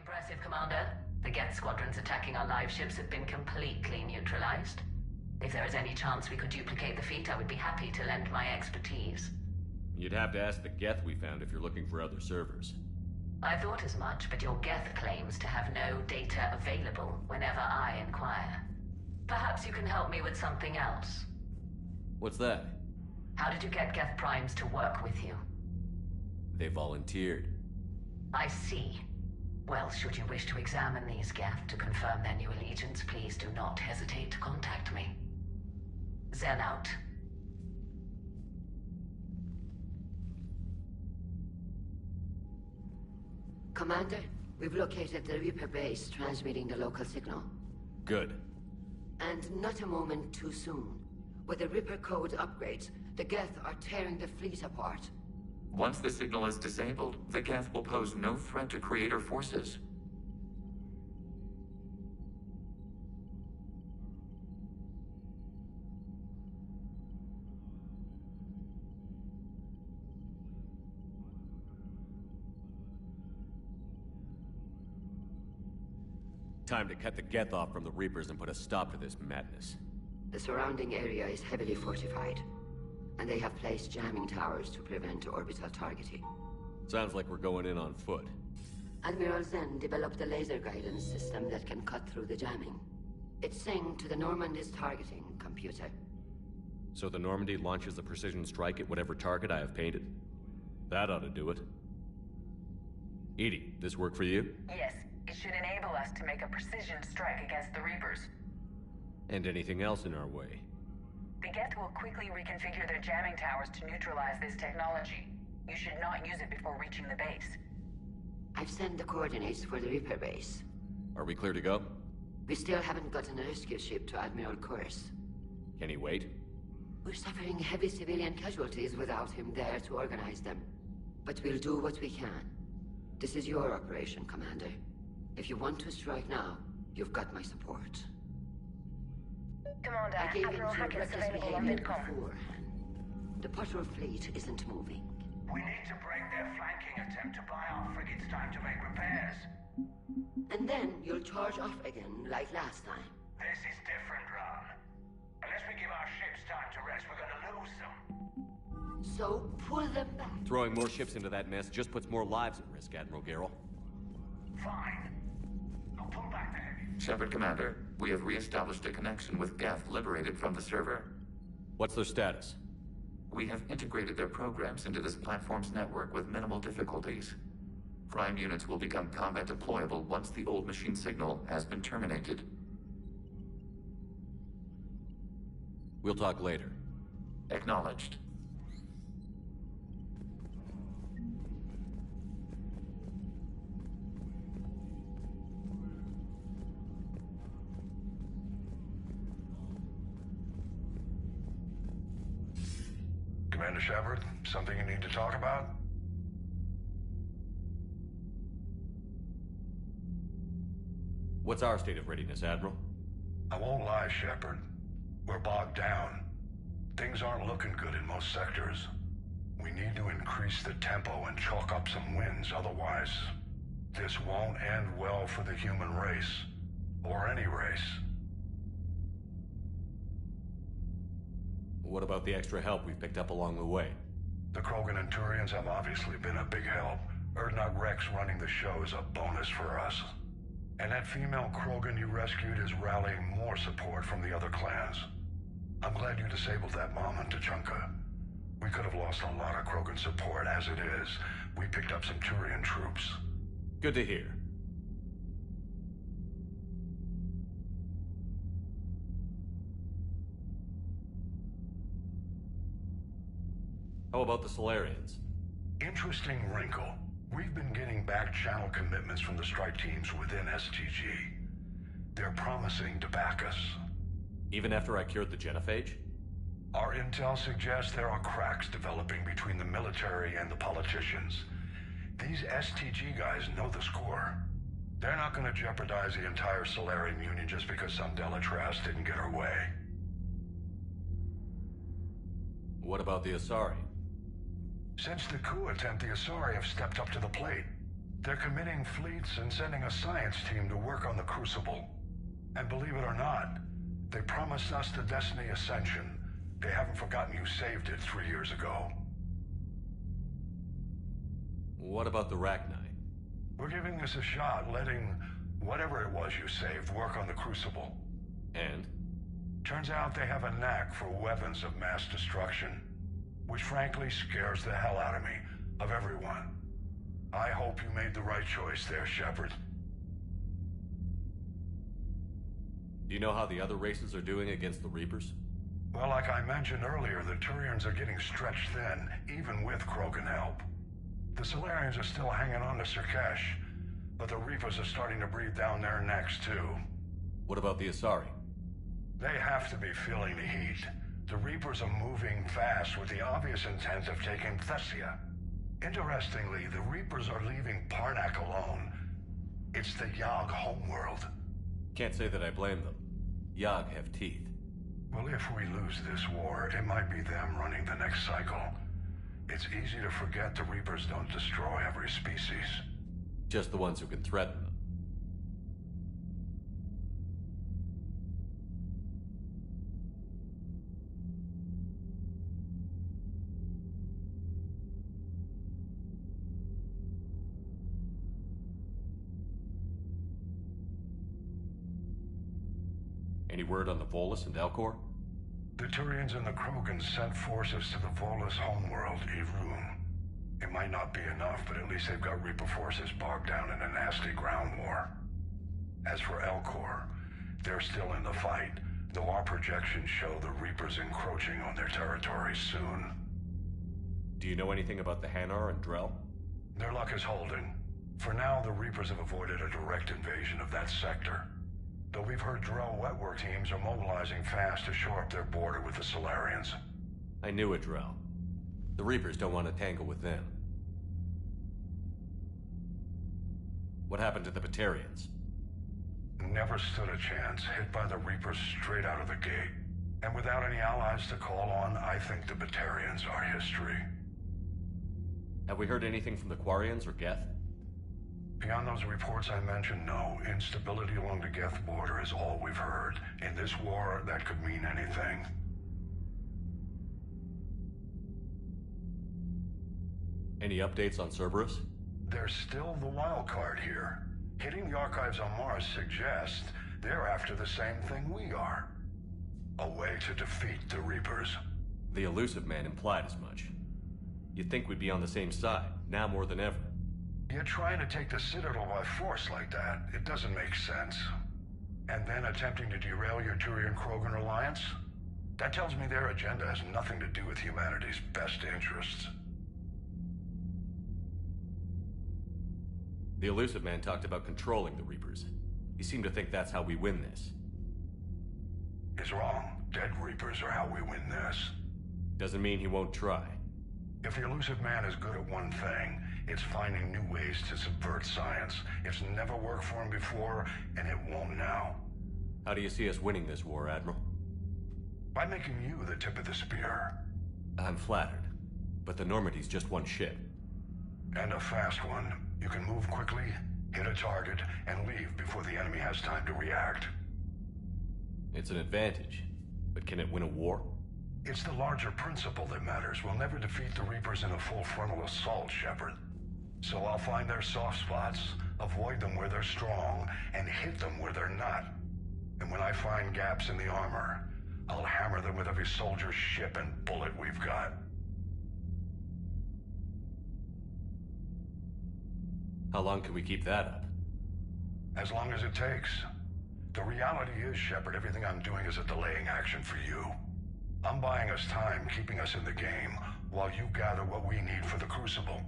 S7: Impressive, Commander. The Geth squadrons attacking our live ships have been completely neutralized. If there is any chance we could duplicate the feat, I would be happy to lend my expertise.
S6: You'd have to ask the Geth we found if you're looking for other servers.
S7: I thought as much, but your Geth claims to have no data available whenever I inquire. Perhaps you can help me with something else.
S6: What's that?
S7: How did you get Geth Primes to work with you?
S6: They volunteered.
S7: I see. Well, should you wish to examine these Geth to confirm their new allegiance, please do not hesitate to contact me. Zen out. Commander, we've located the Reaper base transmitting the local signal.
S6: Good.
S7: And not a moment too soon. With the Reaper code upgrades, the Geth are tearing the fleet apart.
S4: Once the signal is disabled, the Geth will pose no threat to Creator forces.
S6: Time to cut the Geth off from the Reapers and put a stop to this madness.
S7: The surrounding area is heavily fortified, and they have placed jamming towers to prevent orbital targeting.
S6: Sounds like we're going in on foot.
S7: Admiral Zen developed a laser guidance system that can cut through the jamming. It's synced to the Normandy's targeting computer.
S6: So the Normandy launches a precision strike at whatever target I have painted? That ought to do it. Edie, this work for you?
S14: Yes, it should enable us to make a precision strike against the Reapers.
S6: And anything else in our way?
S14: The Geth will quickly reconfigure their jamming towers to neutralize this technology. You should not use it before reaching the base.
S7: I've sent the coordinates for the Reaper base.
S6: Are we clear to go?
S7: We still haven't gotten a rescue ship to Admiral Kurz.
S6: Can he wait?
S7: We're suffering heavy civilian casualties without him there to organize them. But we'll do what we can. This is your operation, Commander. If you want to strike now, you've got my support.
S9: Commander,
S7: I gave
S9: Admiral
S7: in to
S9: Hackett's
S7: reckless
S9: available on
S7: behavior
S9: VidCom.
S7: beforehand. The Potter fleet isn't moving.
S1: We need to break their flanking attempt to buy our frigates time to make repairs.
S7: And then you'll charge off again, like last time.
S1: This is different, Ron. Unless we give our ships time to rest, we're gonna lose them.
S7: So, pull them back.
S6: Throwing more ships into that mess just puts more lives at risk, Admiral Garrel.
S1: Fine. I'll pull back the heavy.
S4: Shepard Commander, we have re-established a connection with Geth liberated from the server.
S6: What's their status?
S4: We have integrated their programs into this platform's network with minimal difficulties. Prime units will become combat deployable once the old machine signal has been terminated.
S6: We'll talk later.
S4: Acknowledged.
S5: Commander Shepard, something you need to talk about?
S6: What's our state of readiness, Admiral?
S5: I won't lie, Shepard. We're bogged down. Things aren't looking good in most sectors. We need to increase the tempo and chalk up some wins, otherwise this won't end well for the human race. Or any race.
S6: What about the extra help we've picked up along the way?
S5: The Krogan and Turians have obviously been a big help. Erdnot Rex running the show is a bonus for us. And that female Krogan you rescued is rallying more support from the other clans. I'm glad you disabled that mom in Tachanka. We could have lost a lot of Krogan support as it is. We picked up some Turian troops.
S6: Good to hear. How about the Solarians?
S5: Interesting wrinkle. We've been getting back channel commitments from the strike teams within STG. They're promising to back us.
S6: Even after I cured the genophage?
S5: Our intel suggests there are cracks developing between the military and the politicians. These STG guys know the score. They're not going to jeopardize the entire Solarian Union just because some Delatras didn't get her way.
S6: What about the Asari?
S5: Since the coup attempt, the Asari have stepped up to the plate. They're committing fleets and sending a science team to work on the Crucible. And believe it or not, they promised us the Destiny Ascension. They haven't forgotten you saved it 3 years ago.
S6: What about the Rachni?
S5: We're giving this a shot, letting whatever it was you saved work on the Crucible.
S6: And?
S5: Turns out they have a knack for weapons of mass destruction, which frankly scares the hell out of me, of everyone. I hope you made the right choice there, Shepard.
S6: Do you know how the other races are doing against the Reapers?
S5: Well, like I mentioned earlier, the Turians are getting stretched thin, even with Krogan help. The Solarians are still hanging on to Sirkesh, but the Reapers are starting to breathe down their necks, too.
S6: What about the Asari?
S5: They have to be feeling the heat. The Reapers are moving fast with the obvious intent of taking Thessia. Interestingly, the Reapers are leaving Parnak alone. It's the Yogg homeworld.
S6: Can't say that I blame them. Yogg have teeth.
S5: Well, if we lose this war, it might be them running the next cycle. It's easy to forget the Reapers don't destroy every species.
S6: Just the ones who can threaten them. Any word on the Volus and Elcor?
S5: The Turians and the Krogans sent forces to the Volus homeworld, Irun. It might not be enough, but at least they've got Reaper forces bogged down in a nasty ground war. As for Elcor, they're still in the fight, though our projections show the Reapers encroaching on their territory soon.
S6: Do you know anything about the Hanar and Drell?
S5: Their luck is holding. For now, the Reapers have avoided a direct invasion of that sector. Though we've heard Drell wetwork teams are mobilizing fast to shore up their border with the Solarians.
S6: I knew it, Drell. The Reapers don't want to tangle with them. What happened to the Batarians?
S5: Never stood a chance, hit by the Reapers straight out of the gate. And without any allies to call on, I think the Batarians are history.
S6: Have we heard anything from the Quarians or Geth?
S5: Beyond those reports I mentioned, no. Instability along the Geth border is all we've heard. In this war, that could mean anything.
S6: Any updates on Cerberus?
S5: They're still the wild card here. Hitting the archives on Mars suggests they're after the same thing we are. A way to defeat the Reapers.
S6: The Elusive Man implied as much. You'd think we'd be on the same side, now more than ever.
S5: You're trying to take the Citadel by force like that. It doesn't make sense. And then attempting to derail your Turian-Krogan alliance? That tells me their agenda has nothing to do with humanity's best interests.
S6: The Elusive Man talked about controlling the Reapers. He seemed to think that's how we win this.
S5: He's wrong. Dead Reapers are how we win this.
S6: Doesn't mean he won't try.
S5: If the Elusive Man is good at one thing, it's finding new ways to subvert science. It's never worked for him before, and it won't now.
S6: How do you see us winning this war, Admiral?
S5: By making you the tip of the spear.
S6: I'm flattered, but the Normandy's just one ship.
S5: And a fast one. You can move quickly, hit a target, and leave before the enemy has time to react.
S6: It's an advantage, but can it win a war?
S5: It's the larger principle that matters. We'll never defeat the Reapers in a full frontal assault, Shepard. So I'll find their soft spots, avoid them where they're strong, and hit them where they're not. And when I find gaps in the armor, I'll hammer them with every soldier, ship, and bullet we've got.
S6: How long can we keep that up?
S5: As long as it takes. The reality is, Shepard, everything I'm doing is a delaying action for you. I'm buying us time, keeping us in the game, while you gather what we need for the Crucible.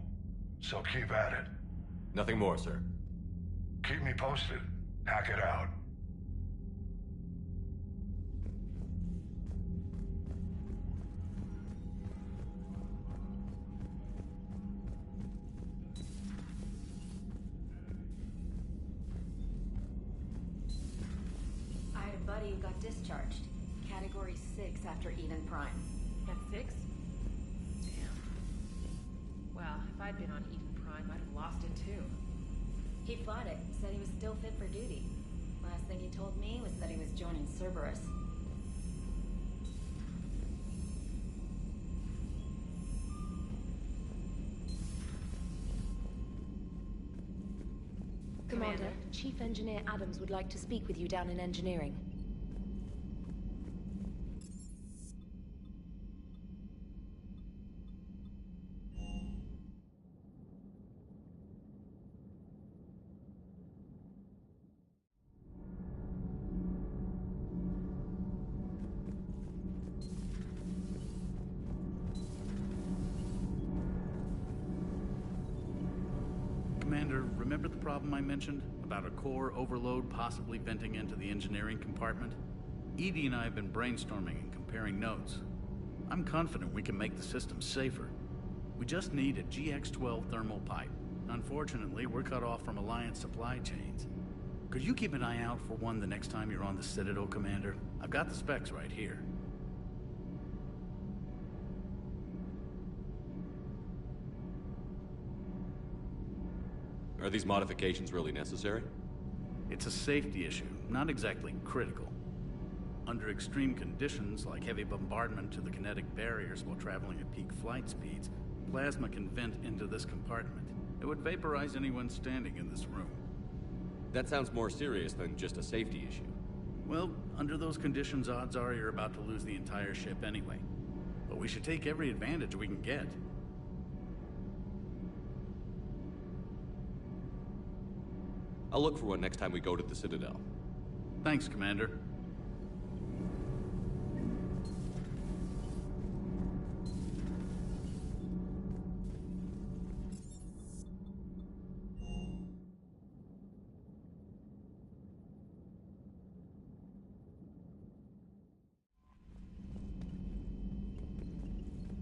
S5: So keep at it.
S6: Nothing more, sir.
S5: Keep me posted. Hack it out.
S15: I had a buddy who got discharged. Category 6 after Eden Prime.
S8: At 6? Damn. Well, if I'd been on Eden Prime, I'd have lost it too.
S15: He fought it, said he was still fit for duty. Last thing he told me was that he was joining Cerberus.
S9: Commander, Chief Engineer Adams would like to speak with you down in engineering.
S16: Commander, remember the problem I mentioned? About a core overload possibly venting into the engineering compartment? Edie and I have been brainstorming and comparing notes. I'm confident we can make the system safer. We just need a GX-12 thermal pipe. Unfortunately, we're cut off from Alliance supply chains. Could you keep an eye out for one the next time you're on the Citadel, Commander? I've got the specs right here.
S6: Are these modifications really necessary?
S16: It's a safety issue, not exactly critical. Under extreme conditions, like heavy bombardment to the kinetic barriers while traveling at peak flight speeds, plasma can vent into this compartment. It would vaporize anyone standing in this room.
S6: That sounds more serious than just a safety issue.
S16: Well, under those conditions, odds are you're about to lose the entire ship anyway. But we should take every advantage we can get.
S6: I'll look for one next time we go to the Citadel.
S16: Thanks, Commander.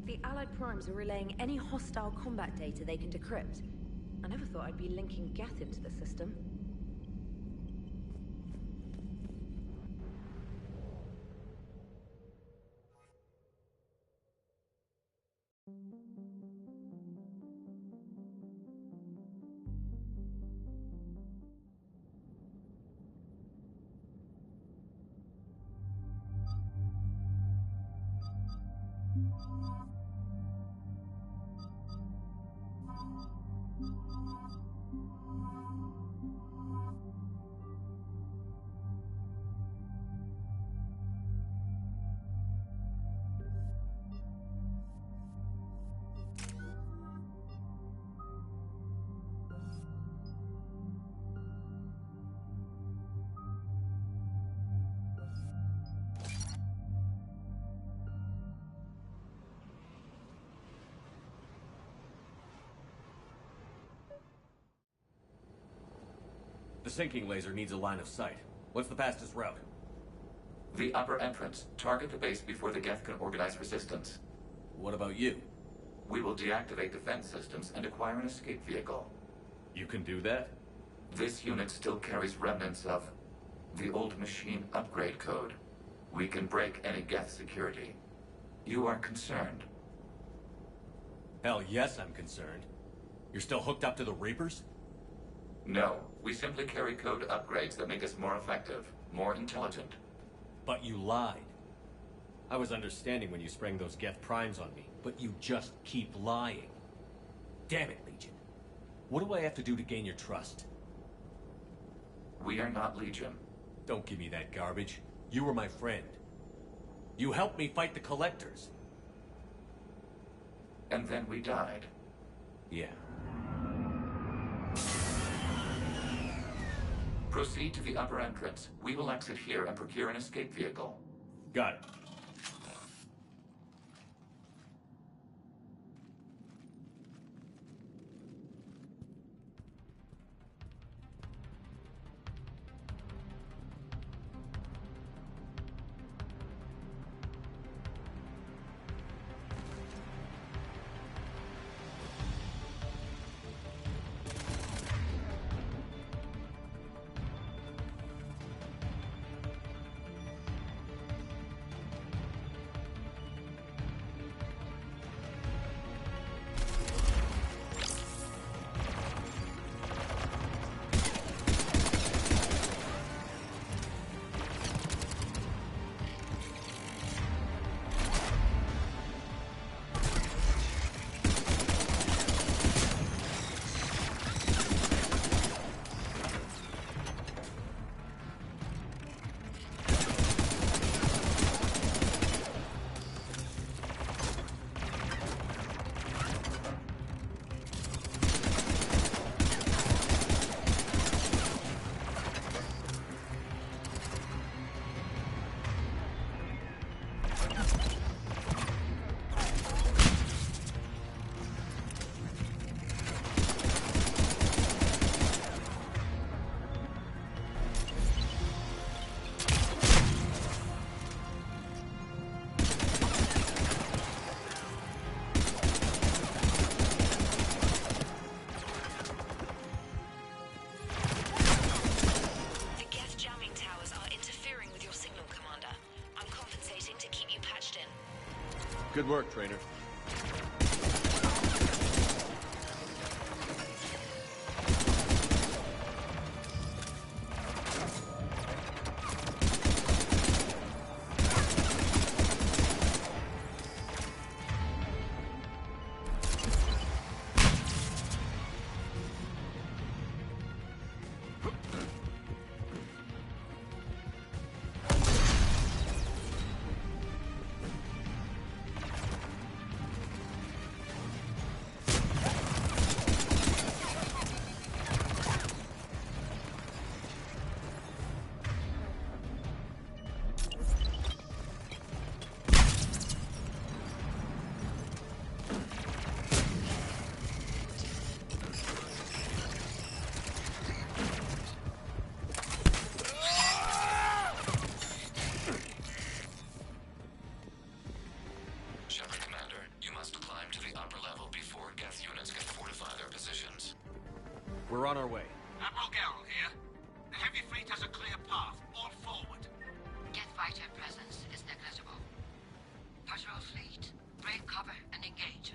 S9: The Allied primes are relaying any hostile combat data they can decrypt. I never thought I'd be linking Geth into the system.
S6: The sinking laser needs a line of sight. What's the fastest route?
S4: The upper entrance. Target the base before the Geth can organize resistance.
S6: What about you?
S4: We will deactivate defense systems and acquire an escape vehicle.
S6: You can do that?
S4: This unit still carries remnants of the old machine upgrade code. We can break any Geth security. You are concerned?
S6: Hell yes, I'm concerned. You're still hooked up to the Reapers?
S4: No, we simply carry code upgrades that make us more effective, more intelligent.
S6: But you lied. I was understanding when you sprang those Geth primes on me, but you just keep lying. Damn it, Legion. What do I have to do to gain your trust?
S4: We are not Legion.
S6: Don't give me that garbage. You were my friend. You helped me fight the Collectors.
S4: And then we died.
S6: Yeah.
S4: Proceed to the upper entrance. We will exit here and procure an escape vehicle.
S6: Got it. Good work, trainer. We're on our way.
S1: Admiral Garrel here. The heavy fleet has a clear path. All forward.
S7: Geth fighter presence is negligible. Patrol fleet, break cover and engage.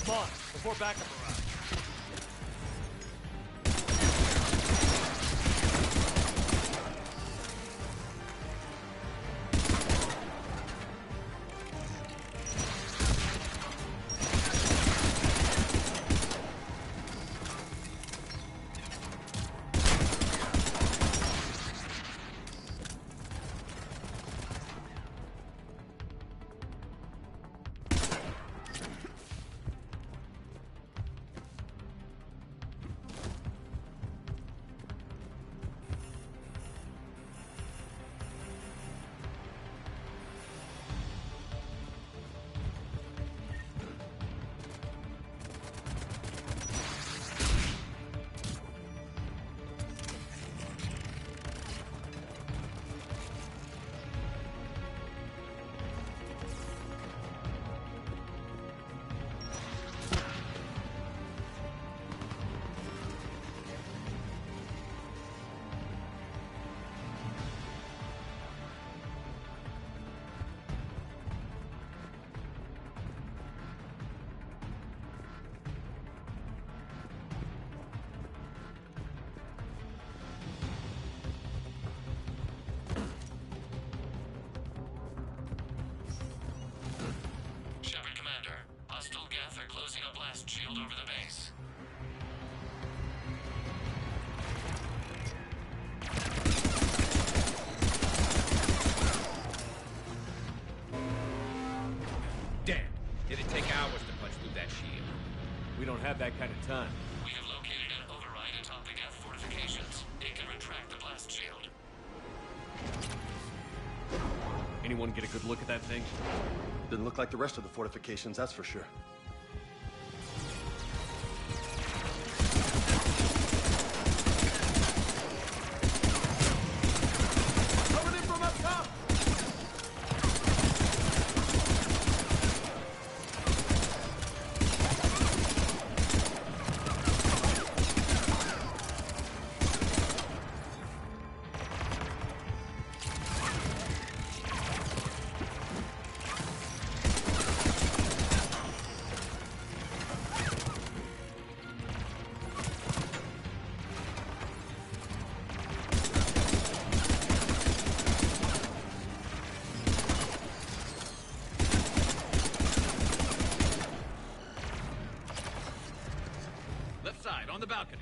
S6: Come on, before backup arrives.
S17: dead. It'd take hours to punch through that shield.
S6: We don't have that kind of time.
S4: We have located an override atop the Geth fortifications. It can retract the blast shield.
S6: Anyone get a good look at that thing?
S12: Didn't look like the rest of the fortifications, that's for sure.
S6: Coming in from up top!
S17: Left side, on the balcony.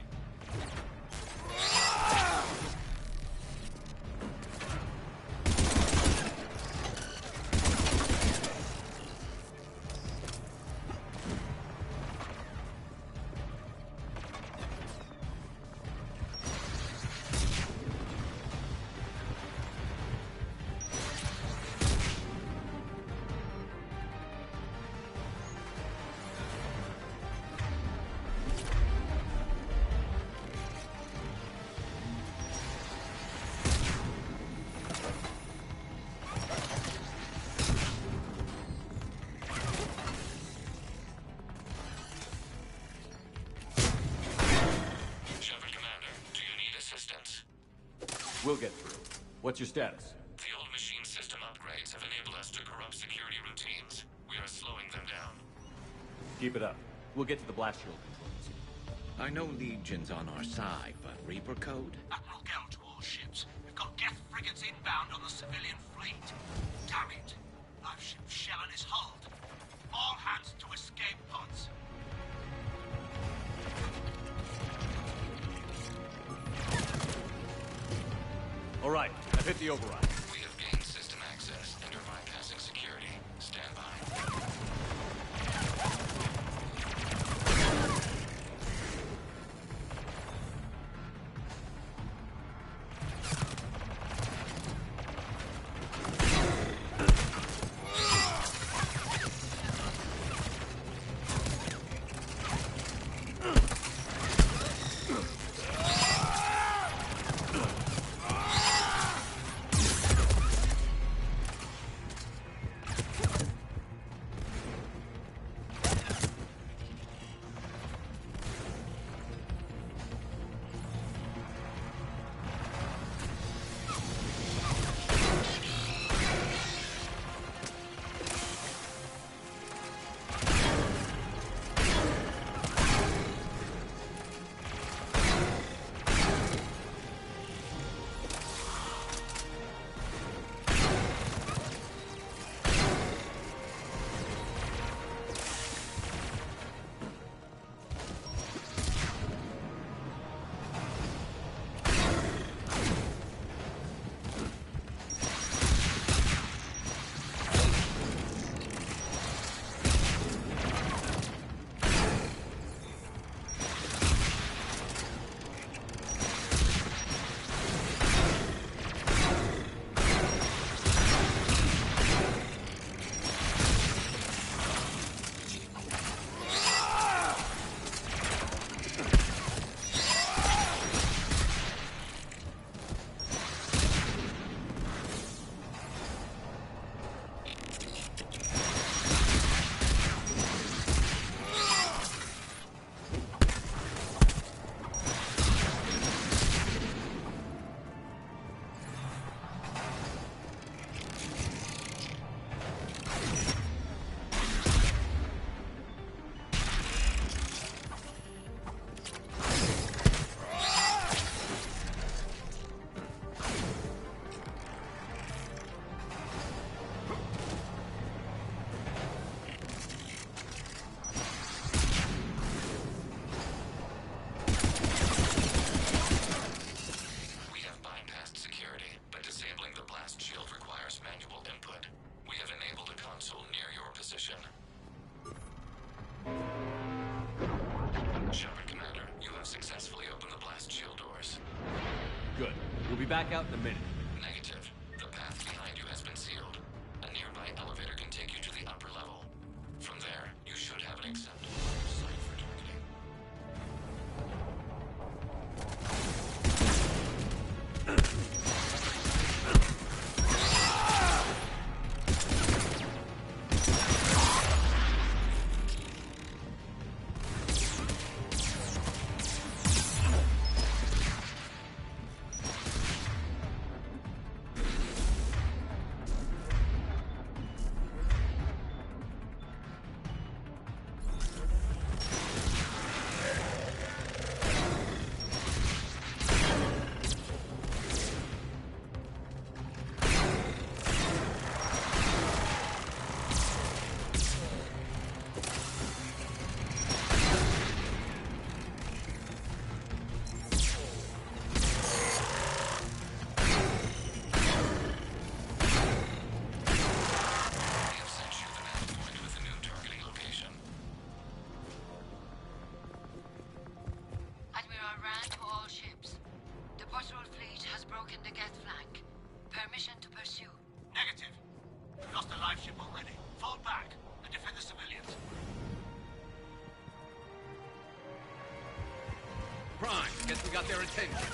S6: We'll get through. What's your status?
S4: The old machine system upgrades have enabled us to corrupt security routines. We are slowing them down.
S6: Keep it up. We'll get to the blast shield controls.
S17: I know Legion's on our side, but Reaper code?
S1: Admiral Gell to all ships. We've got Geth frigates inbound on the civilian fleet. Damn it. Live ship shelling is hulled. All hands to escape pods.
S6: All right, I've hit the override.
S4: We have gained system access and are bypassing security. Stand by.
S6: back out in a minute.
S4: Negative. The path behind you has been sealed. A nearby elevator can take you to the upper level. From there, you should have an acceptable site for targeting.
S6: Guess we got their attention.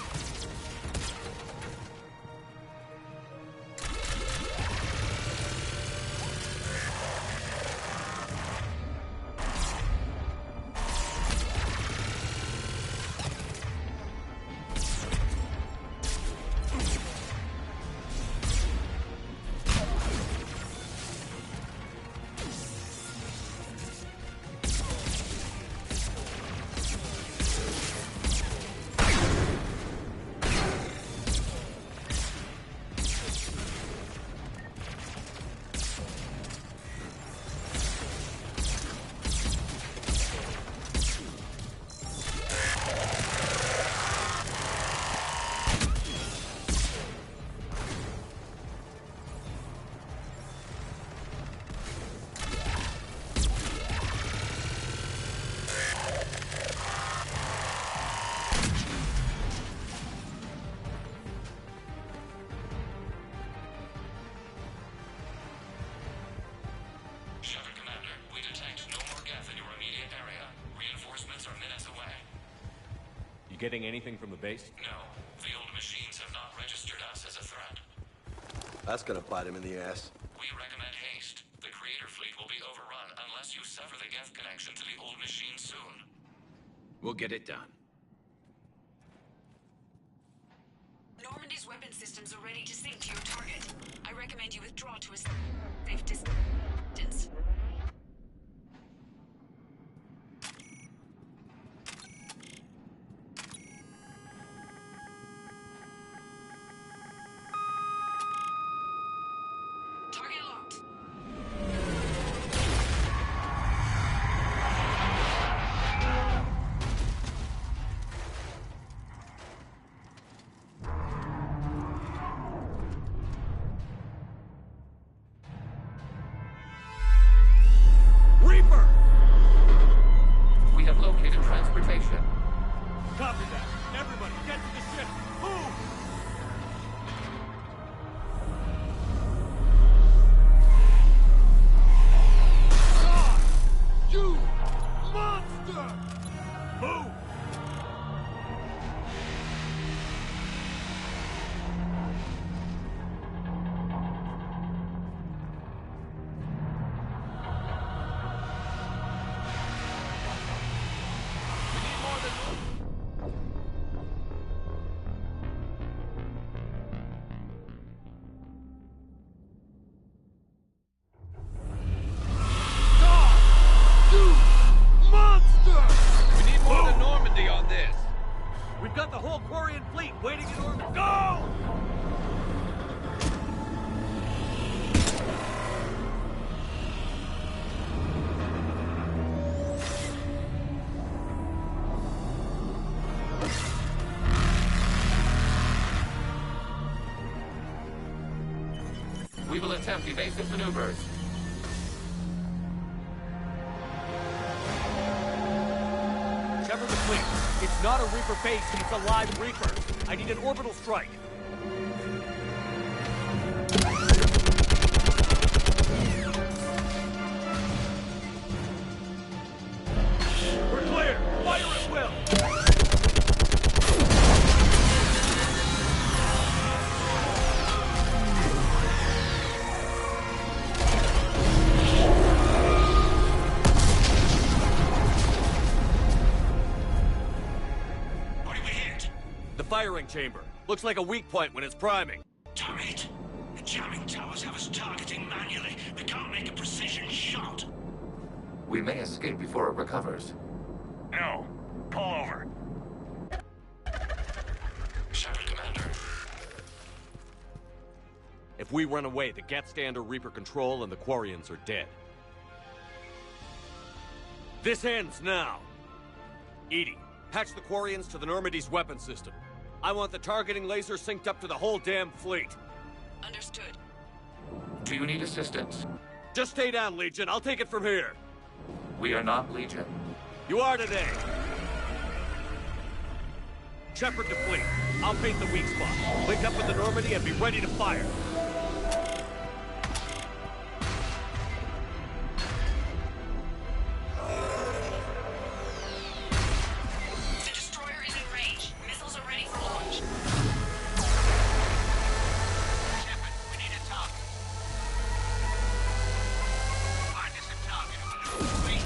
S6: You getting anything from the base?
S4: No. The old machines have not registered us as a threat.
S12: That's gonna bite him in the ass.
S4: We recommend haste. The Creator fleet will be overrun unless you sever the Geth connection to the old machine soon.
S10: We'll get it done.
S14: Normandy's weapon systems are ready to sink to your target. I recommend you withdraw to a safe distance.
S4: We will attempt evasive maneuvers.
S6: Shepard the fleet. It's not a Reaper base, but it's a live Reaper. I need an orbital strike. firing chamber. Looks like a weak point when it's priming.
S1: Damn it! The jamming towers have us targeting manually. We can't make a precision shot.
S4: We may escape before it recovers.
S3: No. Pull over.
S4: Shepard, Commander.
S6: If we run away, the Geth stay under Reaper control and the Quarians are dead. This ends now. Edie, patch the Quarians to the Normandy's weapon system. I want the targeting laser synced up to the whole damn fleet.
S14: Understood.
S4: Do you need assistance?
S6: Just stay down, Legion. I'll take it from here.
S4: We are not Legion.
S6: You are today. Shepard to fleet. I'll paint the weak spot. Link up with the Normandy and be ready to fire.
S14: The destroyer is in range. Missiles are ready for launch.
S1: Shepard, we need a target. Find us a target and we'll lose the fleet.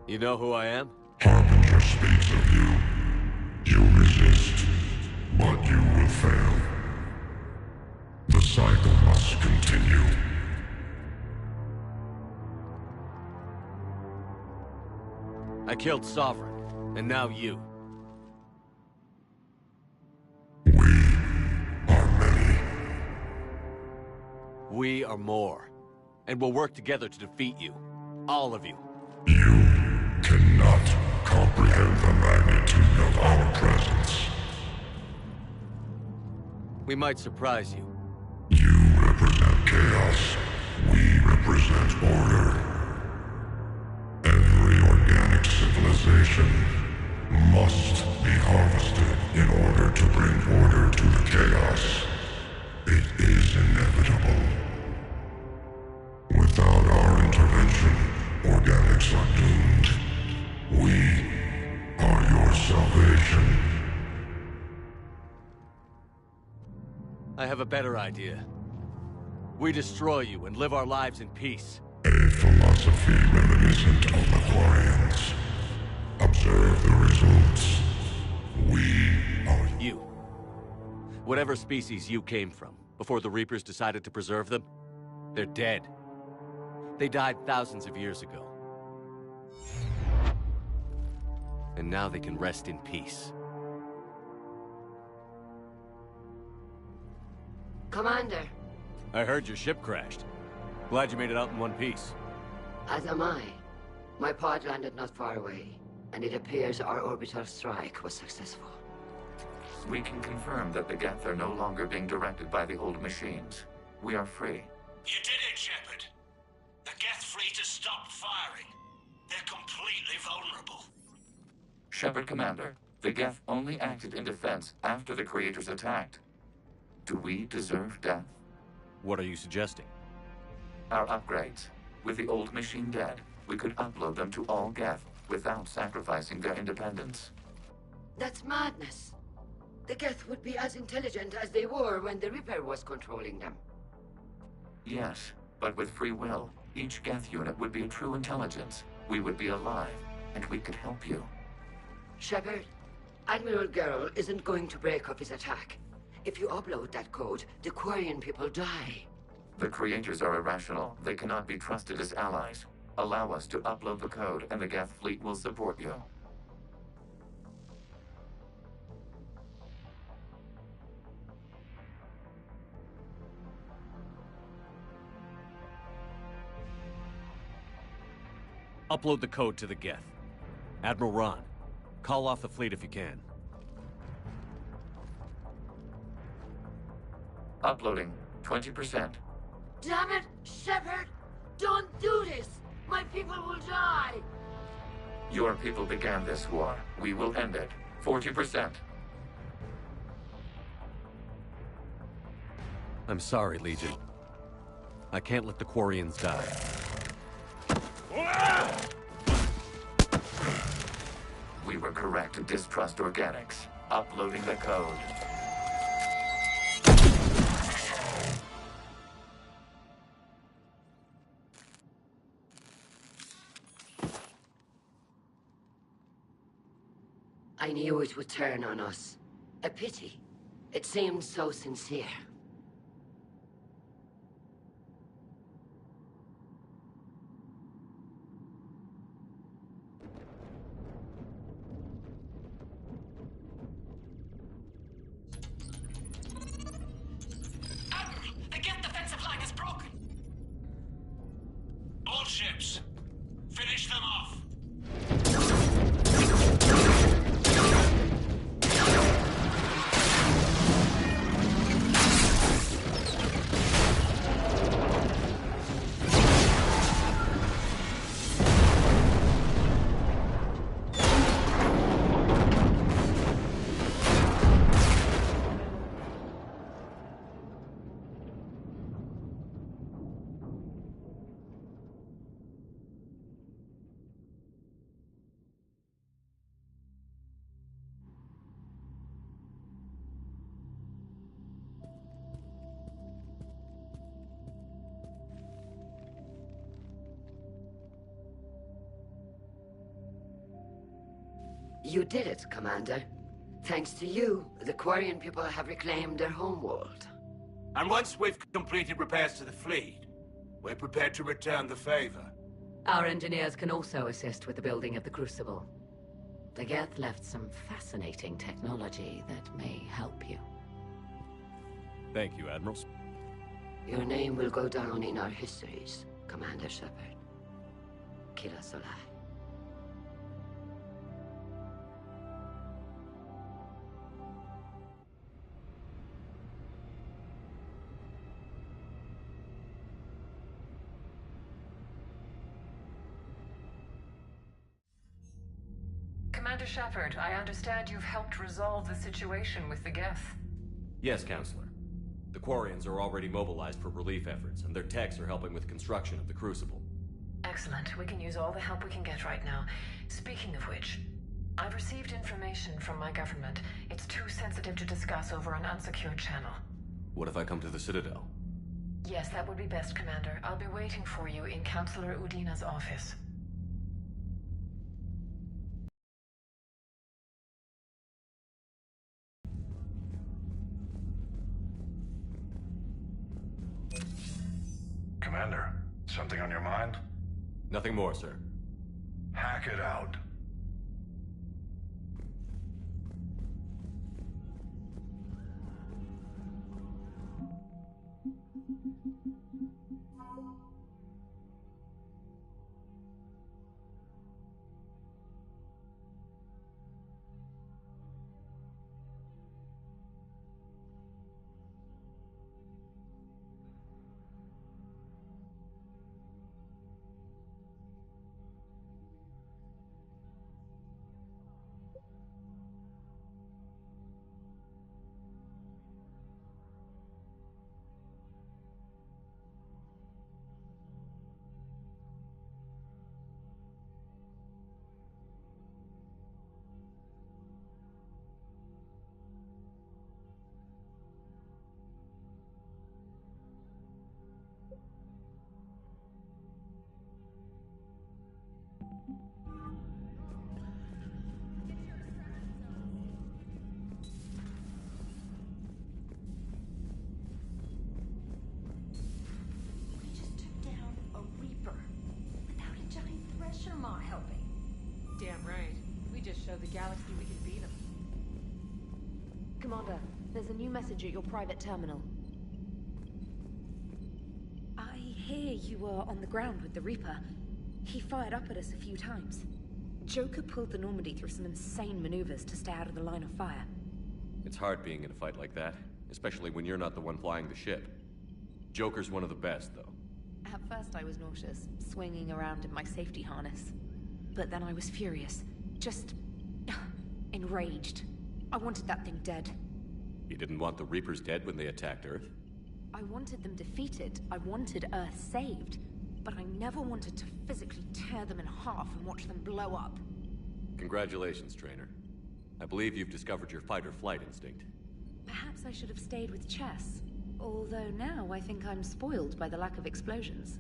S6: You know who I am?
S5: Harbinger speaks of you. You resist, but you will fail. The cycle must continue.
S6: I killed Sovereign, and now you. We are more. And we'll work together to defeat you. All of you.
S5: You cannot comprehend the magnitude of our presence.
S6: We might surprise you.
S5: You represent chaos. We represent order. Every organic civilization must be harvested in order to bring order to the chaos. It is inevitable. Without our intervention, organics are doomed. We are your salvation.
S6: I have a better idea. We destroy you and live our lives in peace.
S5: A philosophy reminiscent of the Quarians. Observe the results. We are
S6: you. Whatever species you came from, before the Reapers decided to preserve them, they're dead. They died thousands of years ago. And now they can rest in peace.
S7: Commander.
S6: I heard your ship crashed. Glad you made it out in one piece.
S7: As am I. My pod landed not far away, and it appears our orbital strike was successful.
S4: We can confirm that the Geth are no longer being directed by the old machines. We are free.
S1: You did it, Shepard. The Geth fleet has stopped firing. They're completely vulnerable.
S4: Shepard, Commander, the Geth only acted in defense after the Creators attacked. Do we deserve death?
S6: What are you suggesting?
S4: Our upgrades. With the old machine dead, we could upload them to all Geth without sacrificing their independence.
S7: That's madness. The Geth would be as intelligent as they were when the Reaper was controlling them.
S4: Yes, but with free will, each Geth unit would be a true intelligence. We would be alive, and we could help you.
S7: Shepard, Admiral Gerrel isn't going to break up his attack. If you upload that code, the Quarian people die.
S4: The Creators are irrational. They cannot be trusted as allies. Allow us to upload the code, and the Geth fleet will support you.
S6: Upload the code to the Geth. Admiral Ron, call off the fleet if you can.
S4: Uploading 20%.
S7: Damn it, Shepard! Don't do this! My people will die!
S4: Your people began this war. We will end it. 40%.
S6: I'm sorry, Legion. I can't let the Quarians die.
S4: We were correct to distrust organics. Uploading the code.
S7: I knew it would turn on us. A pity. It seemed so sincere.
S1: Admiral, the Geth defensive line is broken. All ships, finish them off.
S7: You did it, Commander. Thanks to you, the Quarian people have reclaimed their homeworld.
S1: And once we've completed repairs to the fleet, we're prepared to return the favor.
S18: Our engineers can also assist with the building of the Crucible. The Geth left some fascinating technology that may help you.
S6: Thank you, Admirals.
S7: Your name will go down in our histories, Commander Shepard. Kira Solar.
S19: Commander Shepard, I understand you've helped resolve the situation with the Geth.
S6: Yes, Counselor. The Quarians are already mobilized for relief efforts, and their techs are helping with construction of the Crucible.
S19: Excellent. We can use all the help we can get right now. Speaking of which, I've received information from my government. It's too sensitive to discuss over an unsecured channel.
S6: What if I come to the Citadel?
S19: Yes, that would be best, Commander. I'll be waiting for you in Counselor Udina's office.
S5: Commander, something on your mind?
S6: Nothing more, sir.
S5: Hack it out.
S15: We just took down a Reaper without a giant thresher maw helping.
S8: Damn right. We just showed the galaxy we can beat them.
S9: Commander, there's a new message at your private terminal. I hear you were on the ground with the Reaper. He fired up at us a few times. Joker pulled the Normandy through some insane maneuvers to stay out of the line of fire.
S6: It's hard being in a fight like that, especially when you're not the one flying the ship. Joker's one of the best, though.
S9: At first I was nauseous, swinging around in my safety harness. But then I was furious. Just... enraged. I wanted that thing dead.
S6: You didn't want the Reapers dead when they attacked Earth?
S9: I wanted them defeated. I wanted Earth saved. But I never wanted to physically tear them in half and watch them blow up.
S6: Congratulations, Trainer. I believe you've discovered your fight-or-flight instinct.
S9: Perhaps I should have stayed with chess. Although now I think I'm spoiled by the lack of explosions.